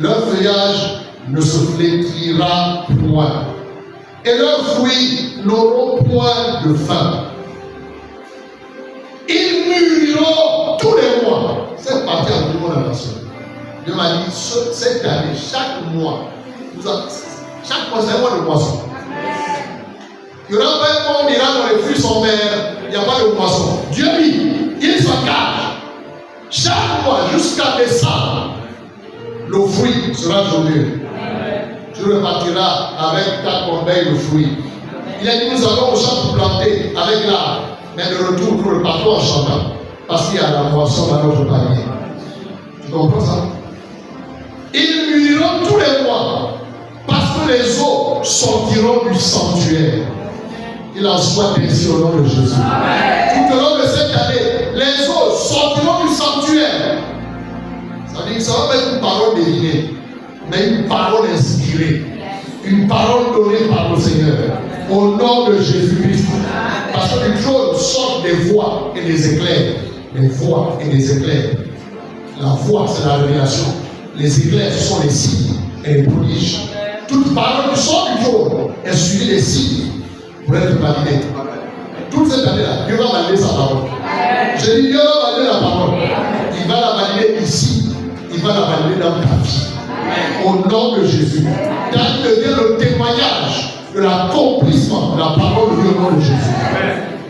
Leur feuillage ne se flétrira point, et leurs fruits n'auront point de fin. Ils mûriront tous les mois. C'est parti en tout la nation. Dieu m'a dit, cette année, chaque mois, chaque mois, c'est un mois de moisson. Il n'y aura pas un mois où on ira dans les fruits sans verre, il n'y a pas de moisson. Dieu dit, il s'engage. Chaque mois, jusqu'à décembre, le fruit sera joyeux. Tu repartiras avec ta corbeille de fruits. Il a dit, nous allons au champ pour planter avec l'arbre. Mais de retour, nous repartons en chantant. Parce qu'il y a la moisson dans notre panier. Tu comprends ça? Ils mûriront tous les mois. Parce que les eaux sortiront du sanctuaire. Il en soit ainsi au nom de Jésus. Tout au long de cette année, les eaux sortiront du sanctuaire. Ça veut dire que ça va pas être une parole devinée, mais une parole inspirée. Une parole donnée par le Seigneur. Au nom de Jésus-Christ. Parce que du trône sortent des voix et des éclairs. Des voix et des éclairs. La voix, c'est la révélation. Les éclairs, ce sont les signes et les prodiges. Toute parole qui sort du trône est suivie des signes pour être validée. Toute cette année-là, Dieu va valider sa parole. Je dis, Dieu va valider la parole. Il va la valider ici. Il va la valider dans ta vie. Au nom de Jésus. Car il devient le témoignage de l'accomplissement de la parole de Dieu au nom de Jésus.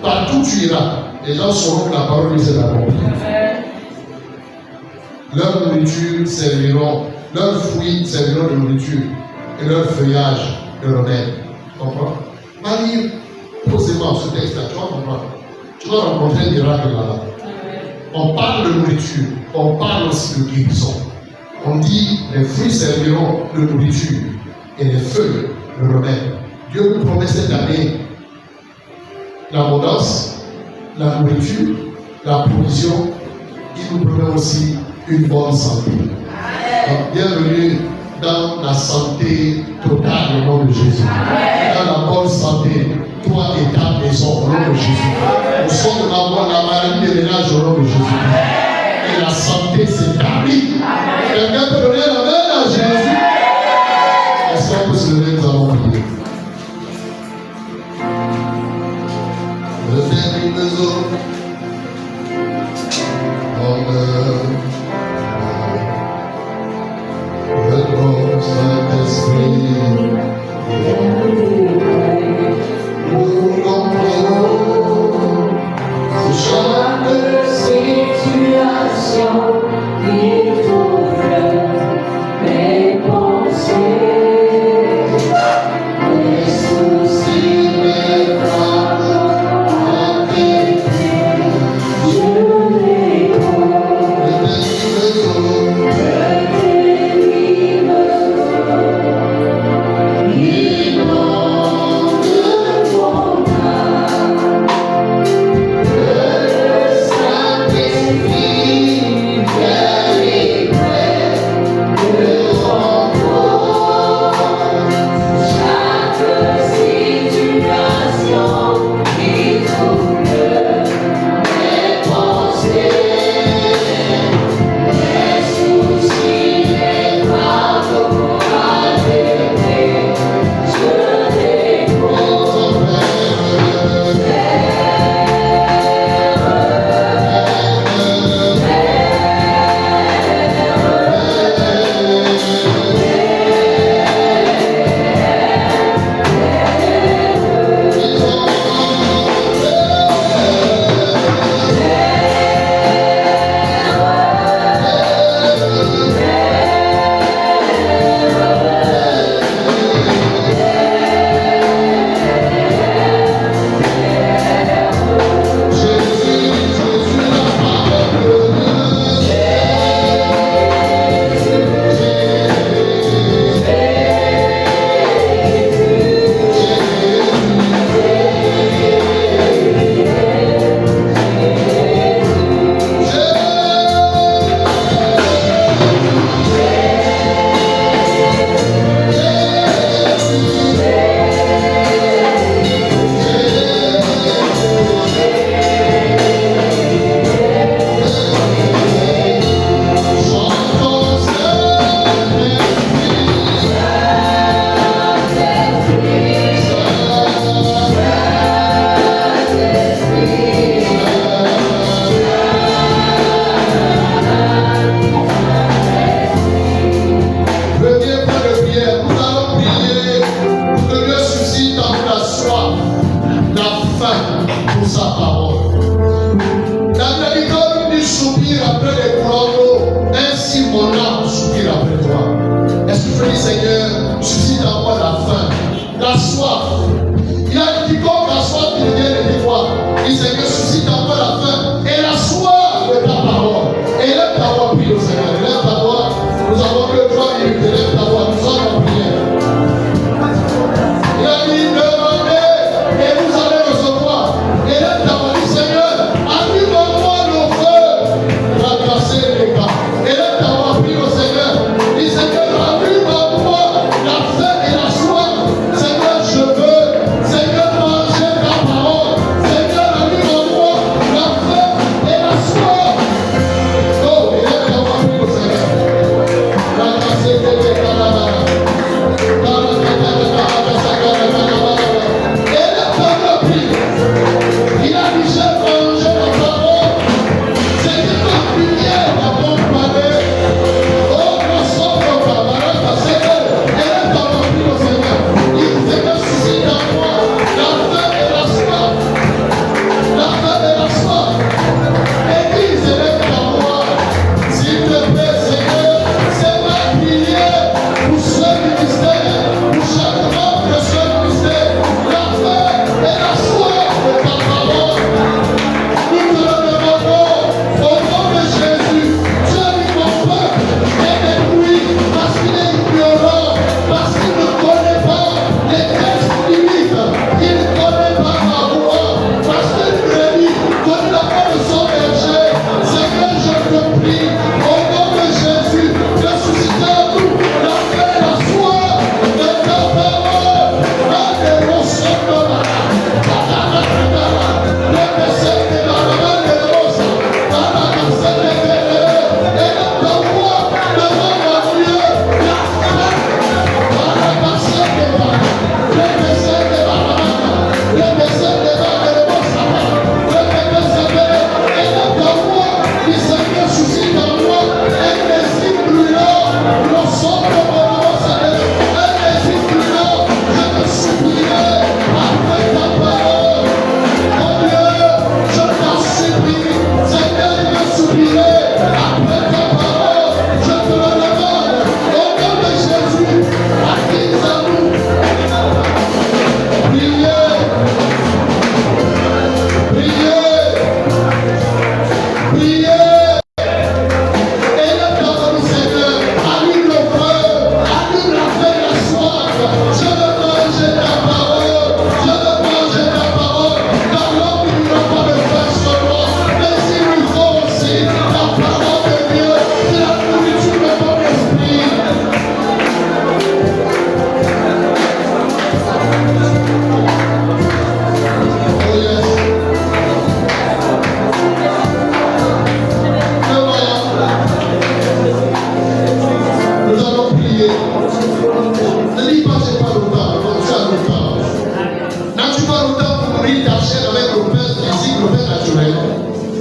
Partout où tu iras, les gens sauront que la parole de Dieu s'est accomplie. Leur nourriture serviront, leurs fruits serviront de nourriture et leur feuillage de remède. Tu comprends? Va lire posément ce texte-là, tu vas comprendre. Tu vas rencontrer un miracle là-bas. On parle de nourriture, on parle aussi de guérison. On dit les fruits serviront de nourriture et les feuilles de remède. Dieu nous promet cette année l'abondance, la nourriture, la provision. Il nous promet aussi une bonne santé. Donc, bienvenue dans la santé totale au nom de Jésus. Dans la bonne santé, toi et ta maison au nom de Jésus. Nous sommes dans la maladie des ménages au nom de Jésus. Et la santé s'établit. Quelqu'un peut donner la main à Jésus. Est-ce qu'on peut se lever, nous allons prier. Le une maison. Le Saint-Esprit, nous comprenons chaque situation qu'il faut. Saint-Esprit, Seigneur, suscite en moi la faim, la soif. Il a dit quiconque a soif, qu'il vienne et qu'il boive. Il Seigneur, suscite en moi la faim et la soif de ta parole. Et lève ta voix, prie au Seigneur. Lève ta voix. Nous avons que 3 minutes. Lève ta voix. Nous sommes en prière. Il a dit demandez et vous allez recevoir. Et lève ta voix. Dis Seigneur, allume-moi nos feux. Ramasser les gars. Et lève ta voix, prie au Seigneur. Dis Seigneur, allume-moi la faim et la soif. Seigneur, je veux. Seigneur, manger ta parole. Seigneur, allume-moi la faim et la soif. Oh, et lève ta voix, prie au Seigneur. Ramasser les gars. Il a dit, j'ai mangé la parole. C'était ma prière d'accompagner. Oh, ma soeur, ma Seigneur, élève ta voix, prie au Seigneur. Il Seigneur, suscite en moi la faim et la soif. La faim et la soif. Église, élève ta voix. S'il te plaît, Seigneur, c'est ma prière pour ce ministère, pour chaque membre de ce ministère. La faim et la soif de ta parole. Nous te le demandons au nom de Jésus. Tu as mis mon peuple et détruit parce qu'il est ignorant, parce qu'il ne connaît pas les textes limites, il ne connaît pas ma voix, parce que lui connaît la voix de son berger. Seigneur, je te prie au nom de Jésus de susciter en nous la paix et la soif de ta parole.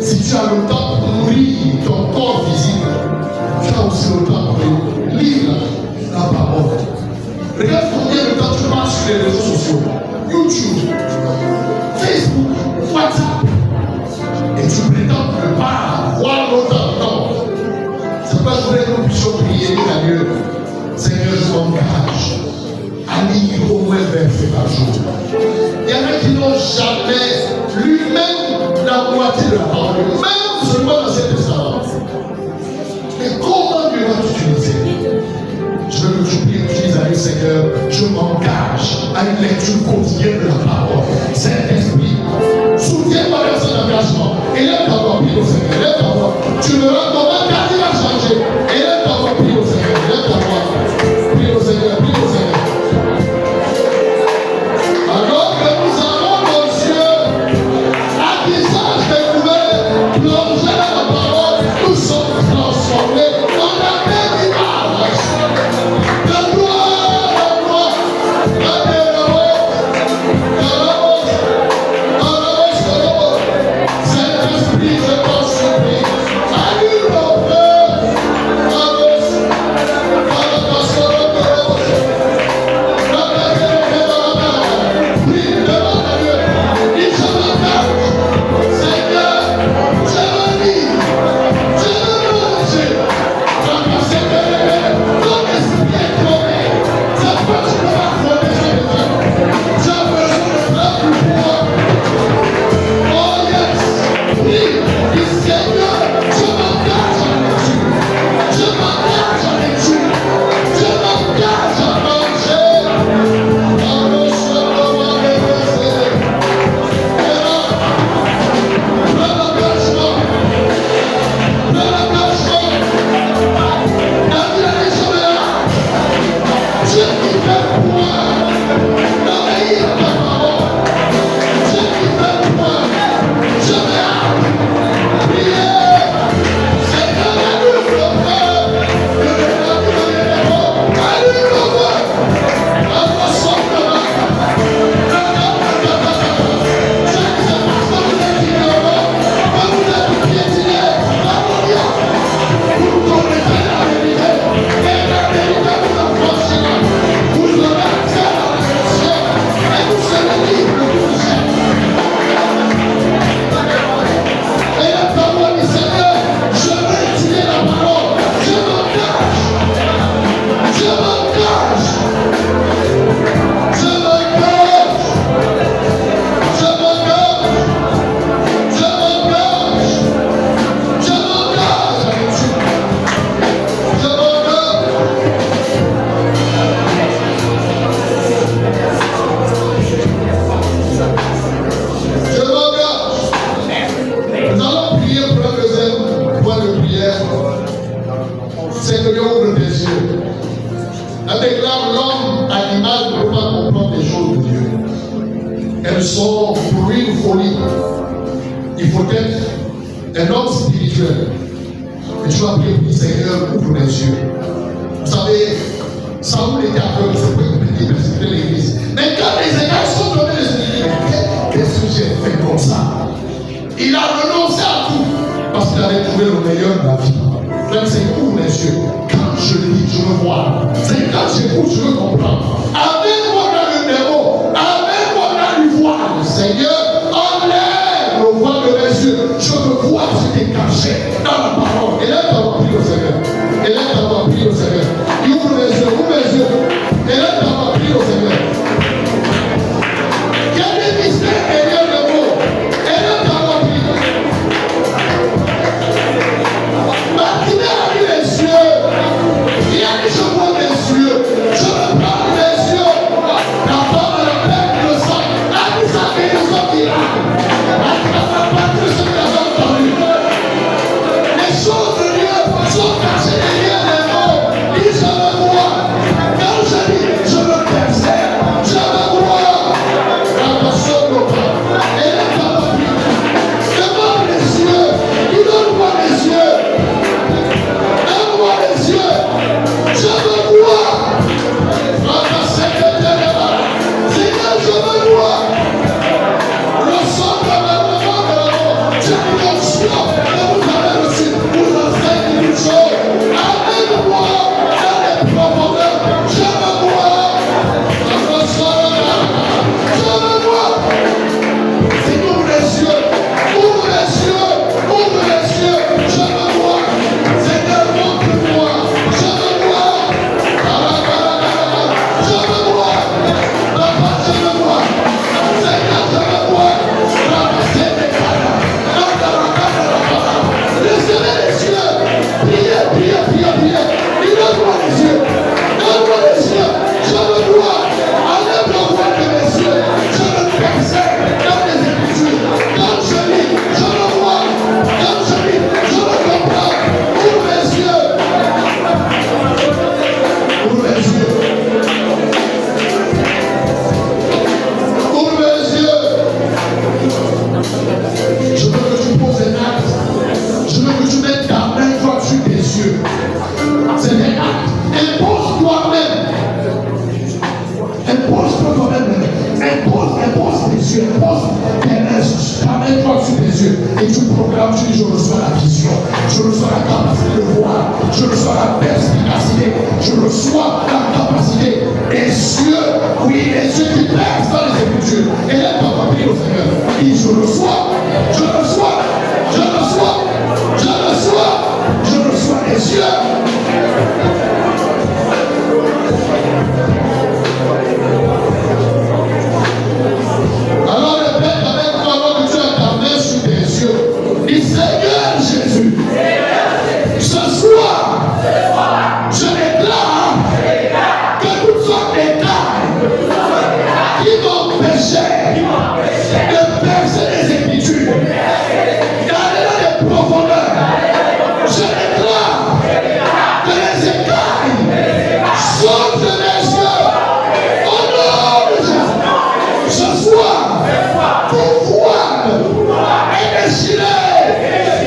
Si tu as le temps pour nourrir ton corps physique, tu as aussi le temps pour lire la parole. Regarde combien de temps tu passes sur les réseaux sociaux, YouTube, Facebook, WhatsApp, et tu prétends ne pas voir longtemps. Non. C'est pourquoi je voudrais que nous puissions prier à Dieu. Seigneur, je m'engage à lire au moins 20 versets par jour. Il y en a qui n'ont jamais lu même la moitié de la parole, même seulement dans cet testament. Mais comment Dieu va t'utiliser? Je veux que tu pries, utilise avec Seigneur, je m'engage à une lecture quotidienne de la parole. Saint-Esprit, soutiens-moi dans cet engagement. Et lève ta voix, prie au Seigneur, lève ta voix. Tu verras comment ta vie va changer. Et lève ta voix, prie au Seigneur, lève ta voix. Prie au Seigneur, prie au Seigneur. Alors que nous avons nos yeux à visage découvert, plongés dans la parole, nous sommes transformés en la même image. De gloire en gloire, de tes yeux. Elle déclare l'homme animal ne peut pas comprendre les choses de Dieu. Elles sont pour lui une folie. Il faut être un homme spirituel. Et tu vas prier pour le Seigneur, ouvre les yeux. Vous savez, Saoul était aveugle, c'est pour il persécutait l'église. Mais quand les égards sont tombés, il se dit, qu'est-ce que j'ai fait comme ça? Il a renoncé à tout parce qu'il avait trouvé le meilleur de la vie. Là, c'est ouvre les yeux. Quand je lis, je veux voir. C'est quand j'écoute, je veux comprendre. Amène-moi dans le néant. Amène-moi dans l'ivoire. Seigneur, enlève le voile de mes yeux. Je veux voir ce qui est caché dans la parole. Et là, tu vas prier au Seigneur. Et là, tu vas prier au Seigneur. Il ouvre les yeux, ouvre les yeux. Et là, tu vas prier au Seigneur. Il y a des mystères derrière le mot. Et là, tu vas prier. Martinez a mis les yeux. Il a dit, je vois les yeux. Je veux prendre les yeux. La femme de la perte de sang a dit sa guérison qui a. Les choses de Dieu sont cachées derrière les mots. Dis, je veux voir. Quand je dis, je veux percer, je veux voir. La personne ne pas. Et là, tu vas prier. Demande les yeux. Il donne-moi les yeux. Donne-moi les yeux. Je veux voir. Seigneur, je veux voir. Le sang de la mort. J'ai une option. Et vous avez reçu. Vous enseignez une chose. Amène-moi dans les profondeurs. Je veux voir. Je veux voir. Seigneur, ouvre les yeux. Ouvre les yeux. Ouvre les yeux. Je veux voir. Seigneur, montre-moi. Je veux voir. Je veux voir. Papa, je veux voir. Seigneur, je veux voir. Recevez les yeux. Priez, priez, priez, priez. Il donne-moi les yeux. Donne-moi les yeux. Je veux voir. Enlève le voile de mes yeux. Je veux percer dans les Écritures. Quand je lis, je veux voir. Quand je lis, je veux comprendre. Ouvre les yeux. Ouvre les yeux. Ouvre les yeux. Je veux que tu poses un acte. Je veux que tu mettes ta main droite sur tes yeux. C'est un acte. Impose toi-même. Impose toi-même. Impose tes yeux. Impose ta main droite sur tes yeux. Et tu proclames, tu dis, je reçois la vision. Je reçois la capacité de voir. Je reçois la perspicacité. Je reçois la capacité des yeux. Oui, les yeux qui percent dans les Écritures. Et là, tu vas prier au Seigneur. Et je reçois. Je reçois. Je reçois. Je reçois. Je reçois les yeux. Alors répète avec moi alors que tu as ta main sur tes yeux. Dis Seigneur Jésus. Ce soir, je déclare que toutes sortes d'états qui m'empêchaient de percer les Écritures, d'aller dans les profondeurs, je déclare que les écailles sortent de mes yeux au nom de Jésus. Ce soir, tout voile est déchiré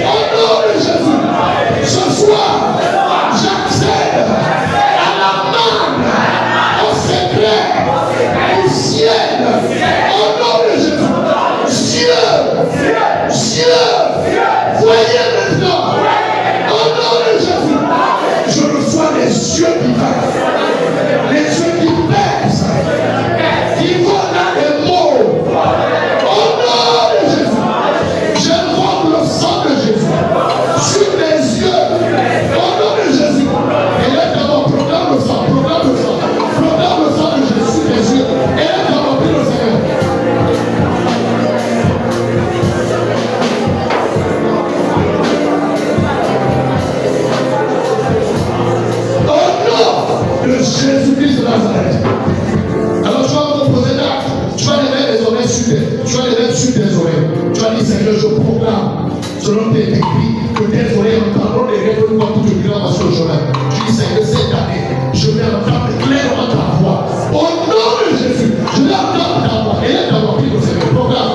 au nom de Jésus. Ce soir, j'accède à la manne, au secret du ciel au nom de Jésus. Dieu, voyez maintenant au nom de Jésus. Je reçois les yeux divins, les yeux qui percent, qui vont dans les mots. Au nom de Jésus, j'invoque le sang de Jésus sur mes yeux. Au nom de Jésus. Et là, d'abord, proclame le sang, proclame le sang. Proclame le sang de Jésus sur mes yeux. Et là, d'abord, prie le Seigneur. Oh non! je vais entendre clairement ta voix. Au nom de Jésus, je vais entendre ta voix. Et là, ta voix, au Seigneur. Proclame.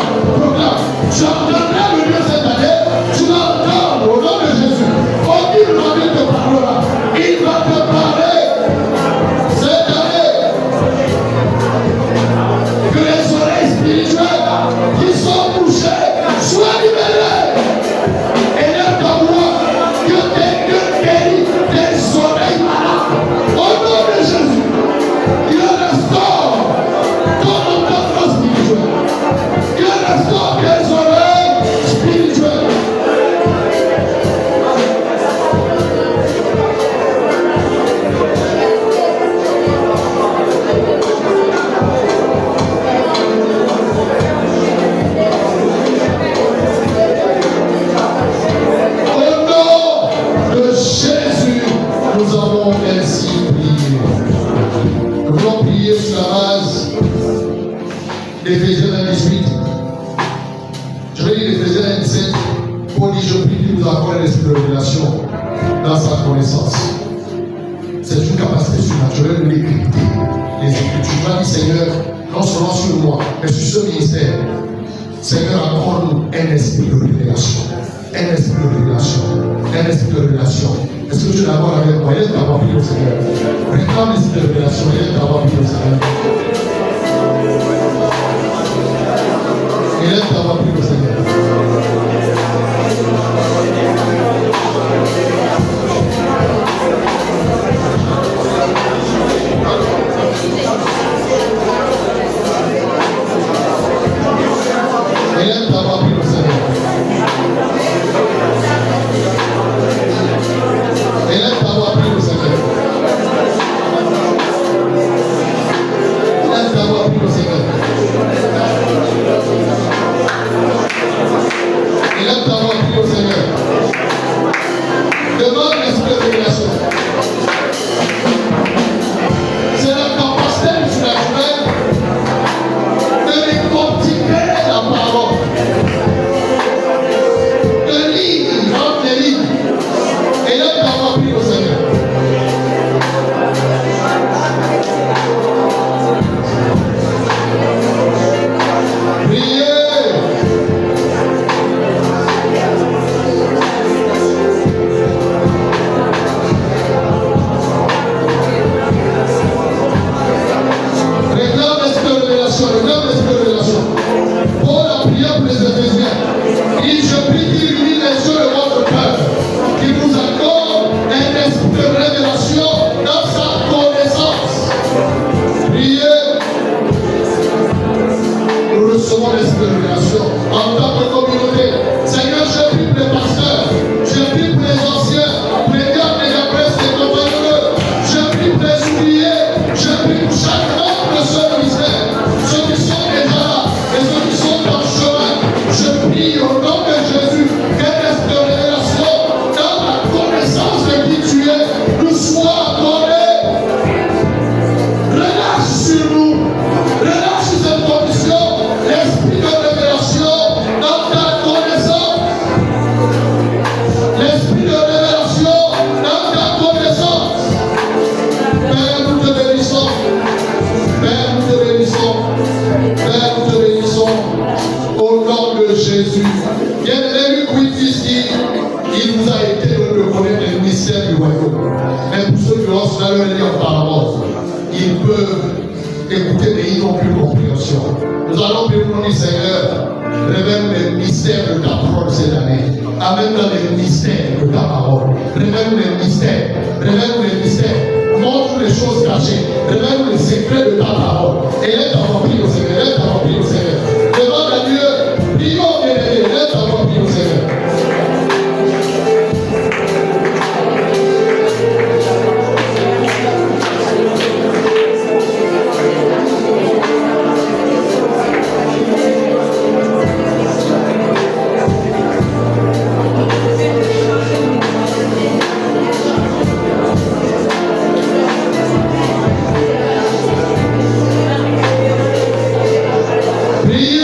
Tu entendras le Dieu cette année. Tu vas entendre au nom de Jésus. Audiblement, il te parlera. Il va te parler cette année. Que les oreilles spirituelles qui sont bouchées soient libérées. Et là, ta voix, que Dieu guérit tes oreilles malades. Au nom de Jésus, il restaure ton entendement spirituel. Il restaure tes oreilles spirituelles. Au nom de Jésus, nous avons ainsi prié. Nous voulons prier sur la base d'Éphésiens 1:18. Je vais lire Éphésiens 1:17. Paul dit, je prie qu'il nous accorde l'esprit de révélation dans sa connaissance. C'est une capacité surnaturelle de l'écriture. Les Écritures. Tu vas dire, Seigneur, non seulement sur moi, mais sur ce ministère. Seigneur, accorde-nous un esprit de révélation. Un esprit de révélation. Un esprit de révélation. Est-ce que tu es d'accord avec moi? Il est d'avoir prié au Seigneur. Réclame l'esprit de révélation. Il est d'avoir prié au Seigneur. Il est d'avoir prié au Seigneur. Il est d'avoir prié au Seigneur. Il est d'avoir prié au Seigneur. Il est d'avoir prié au Seigneur. Il est d'avoir prié au Seigneur. Demande l'esprit de révélation. C'est la capacité surnaturelle de décortiquer la parole. De lire entre les lignes. Et là, d'avoir prié au Seigneur. Priez. Réclame l'esprit de révélation. Réclame l'esprit de révélation. Paul a prié pour les Éphésiens. Il dit, je prie qu'il illumine les yeux de votre cœur, qu'il vous accorde un esprit de révélation dans sa connaissance. Priez. Nous recevons l'esprit de révélation en tant que communauté. Seigneur, je prie pour les pasteurs, je prie pour les anciens, pour les gardes et la presse, les compagnons. Je prie pour les ouvriers, je prie pour chaque membre de ce ministère, ceux qui sont déjà là et ceux qui sont en chemin. Je prie au nom de Jésus qu'un esprit de révélation dans la connaissance de qui tu es nous soit accordé. Relâche sur nous, relâche sur cette condition l'esprit de révélation dans ta connaissance. L'esprit de révélation dans ta connaissance. Père, nous te bénissons. Père, nous te bénissons. Père, nous te bénissons. Au nom de Jésus. Bien-aimé, Luc 8 dit, il vous a été donné de connaître les mystères du royaume. Mais pour ceux qui ont cela leur dit en parole, ils peuvent écouter, mais ils n'ont plus compréhension. Nous allons prier pour nous, Seigneur, révèle les mystères de ta parole cette année. Amène-nous les mystères de ta parole. Révèle les mystères. Révèle les mystères. Montre les choses cachées. Révèle les secrets de ta parole. Et laisse avoir prié au Seigneur. Laisse avoir prié au Seigneur. Demande à Dieu. Prions bien aimé. Laisse avoir prié au Seigneur. Priez.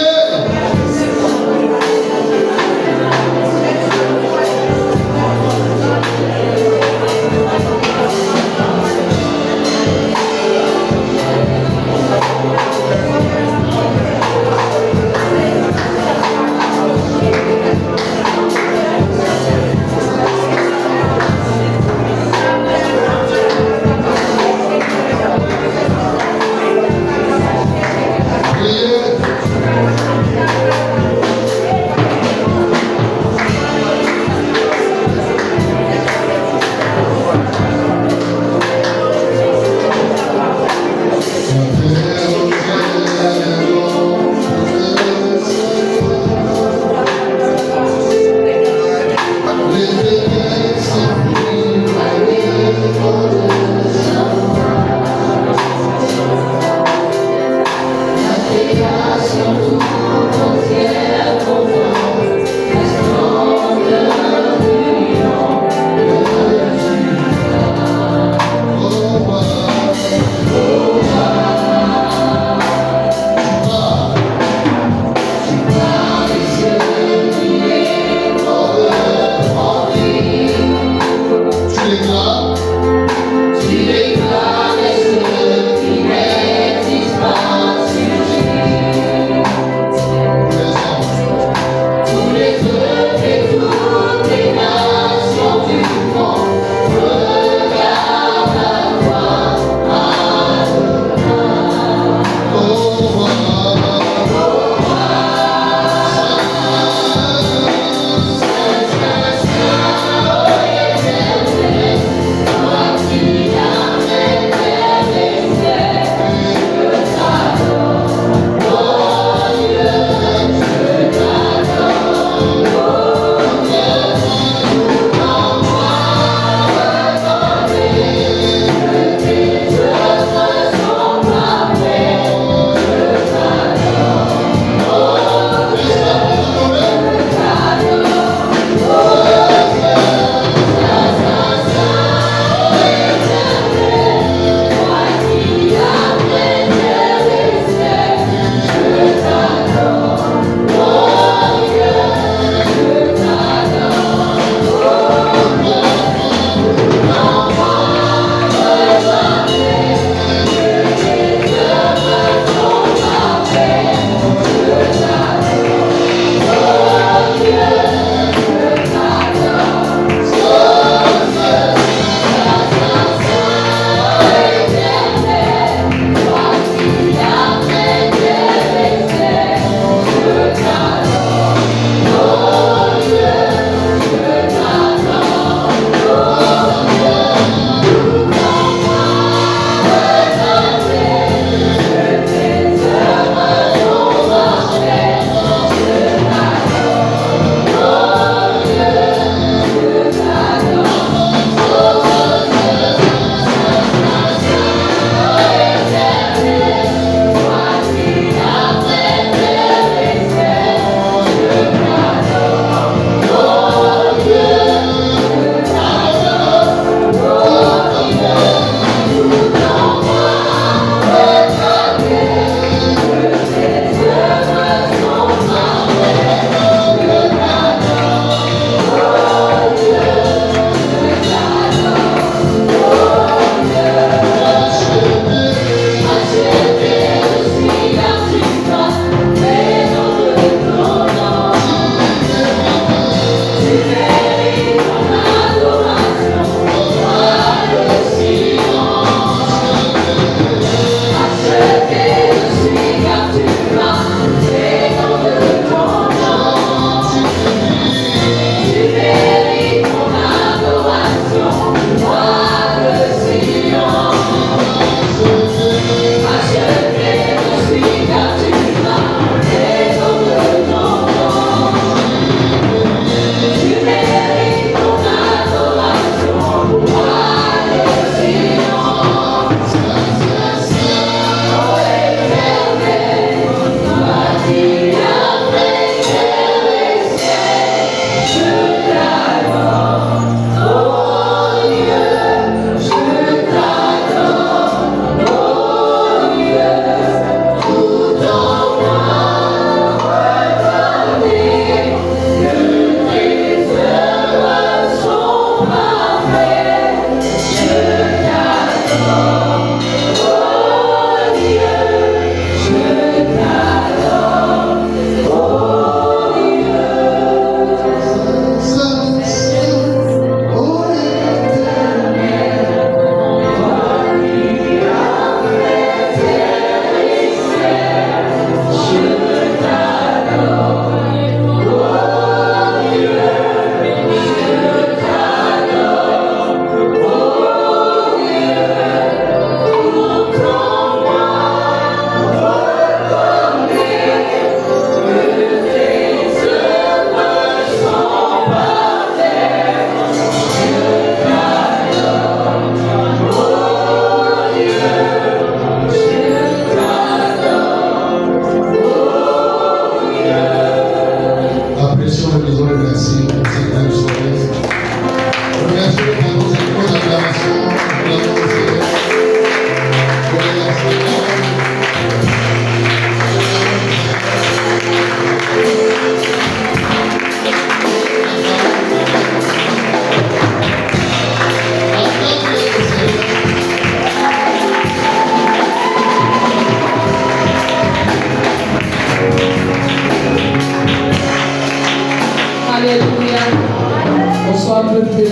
peu plus.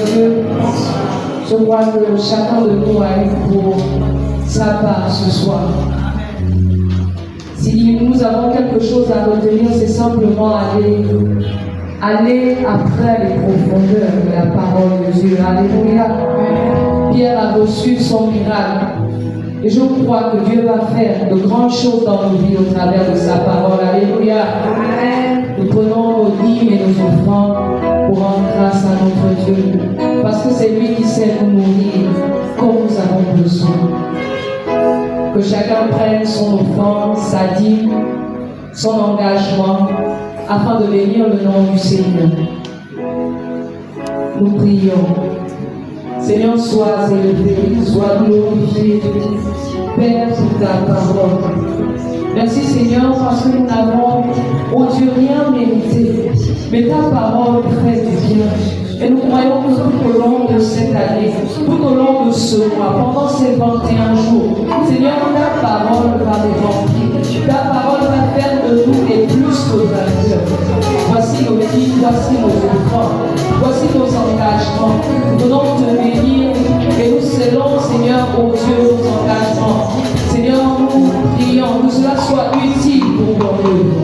Je crois que chacun de nous a eu pour sa part ce soir. Si nous avons quelque chose à retenir, c'est simplement aller après les profondeurs de la parole de Dieu. Alléluia. Pierre a reçu son miracle. Et je crois que Dieu va faire de grandes choses dans nos vies au travers de sa parole. Alléluia. Nous prenons nos hymnes et nos offrandes pour rendre grâce à notre Dieu. Parce que c'est lui qui sait nous nourrir comme nous avons besoin. Que chacun prenne son offrande, sa dîme, son engagement, afin de bénir le nom du Seigneur. Nous prions. Seigneur, sois élevé, sois glorifié, Père, sur ta parole. Merci Seigneur, parce que nous n'avons, oh Dieu, rien mérité, mais ta parole fait du bien. Et nous croyons que tout au long de cette année, tout au long de ce mois, pendant ces 21 jours, Seigneur, ta parole va les remplir. Ta parole va faire de nous des plus que vainqueurs. Voici nos vies, voici nos offrandes, voici nos engagements. Nous venons te bénir et nous scellons, Seigneur, oh Dieu, nos engagements. Seigneur, nous prions que cela soit utile pour ton nom.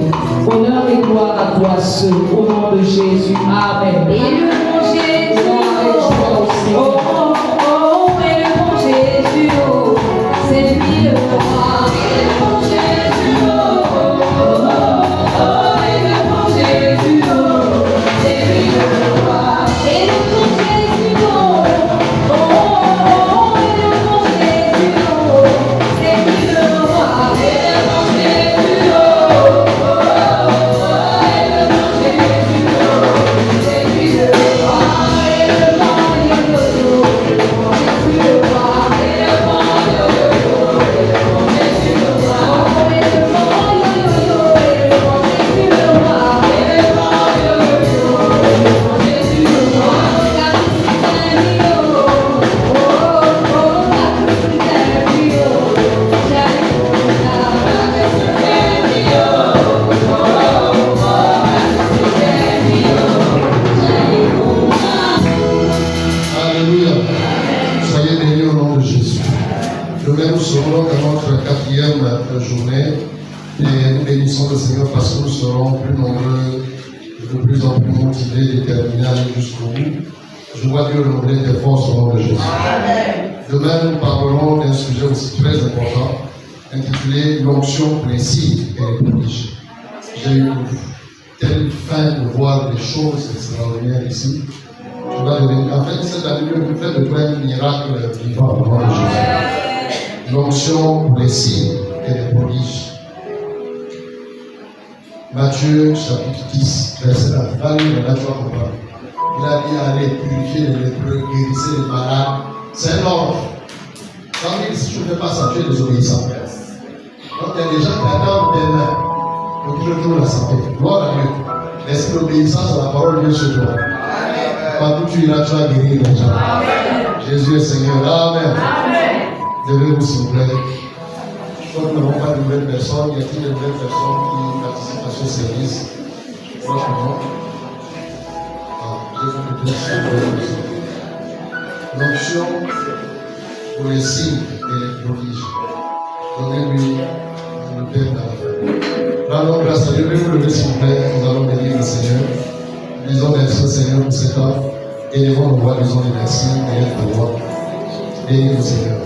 Honneur et gloire à toi seul, au nom de Jésus. Amen. Et le bon Jésus, oh, oh, oh, et le bon Jésus, oh, c'est lui le roi. Et le bon Jésus, oh, oh, oh, oh, et le bon Jésus, oh, c'est lui le roi. Et le bon Jésus, oh, oh, oh, et le bon Jésus, oh, c'est lui le roi. Et le bon Jésus, oh, oh, oh, et le bon Jésus, oh, c'est lui le roi. Et le bon Jésus, oh, c'est lui le roi. Et le bon Jésus, oh, c'est lui le roi. Et le bon Jésus, oh, c'est lui le roi. Et le bon Jésus, oh, c'est lui le roi. Car c'est lui, oh, oh, oh, car c'est lui, oh, Alléluia. Soyez bénis au nom de Jésus. Demain, nous serons dans notre 4e journée et nous bénissons le Seigneur parce que nous serons plus nombreux, de plus en plus motivés, déterminés à aller jusqu'au bout. Je vois Dieu renouveler tes forces au nom de Jésus. Demain, nous parlerons d'un sujet aussi très important intitulé l'onction pour les signes et les prodiges. J'ai eu telle faim de voir des choses extraordinaires ici. Tu vas devenir, en fait, cette année, nous fait de toi un miracle vivant au nom de Jésus. L'onction pour les signes et les prodiges. Matthieu chapitre 10, verset 9. Va lire, là tu vas comprendre. Il a dit allez purifier les lépreux, guérissez les malades. C'est un ordre. Quand il dit si tu ne fais pas ça, tu es désobéissant. Donc il y a des gens qui attendent tes mains pour qu'ils retrouvent la santé. Gloire à Dieu. Laisse l'obéissance à la parole de Dieu sur toi. Partout où tu iras, tu vas guérir les gens. Jésus est Seigneur. Amen. Levez-vous s'il vous plaît. Je crois que nous n'avons pas de nouvelles personnes. Y a-t-il de nouvelles personnes qui participent à ce service? Je crois que non. L'onction pour les signes et les prodiges. Donnez-lui le Père dans la Rendons grâce à Dieu. Levez-vous lever s'il vous plaît. Nous allons bénir le Seigneur. Disons merci au Seigneur pour cet heure. Élevons nos voix, disons les merci. Élève ta voix. Bénis le Seigneur.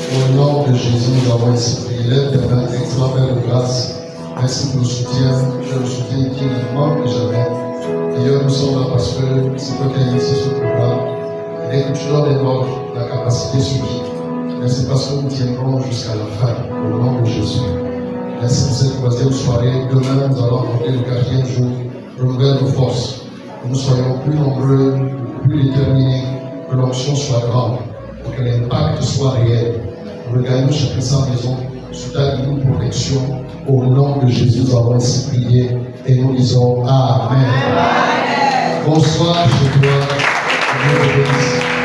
Au nom de Jésus, nous avons ainsi prié. Lève tes mains, excellent Père de grâce. Merci pour le soutien. Tu as le soutien qui ne manque jamais. D'ailleurs, nous sommes là parce que c'est toi qui as initié ce programme. Et dès que tu donnes des ordres, la capacité subit. Mais c'est parce que nous tiendrons jusqu'à la fin, au nom de Jésus. Merci pour cette troisième soirée. Demain, nous allons aborder le 4e jour. Renouvelle nos forces. Que nous soyons plus nombreux, plus déterminés, que l'onction soit grande, pour que l'impact soit réel. Nous regagnons chacun sa maison sous ta divine protection. Au nom de Jésus, nous avons ainsi prié et nous disons Amen. Bonsoir chez toi. Dieu te bénisse.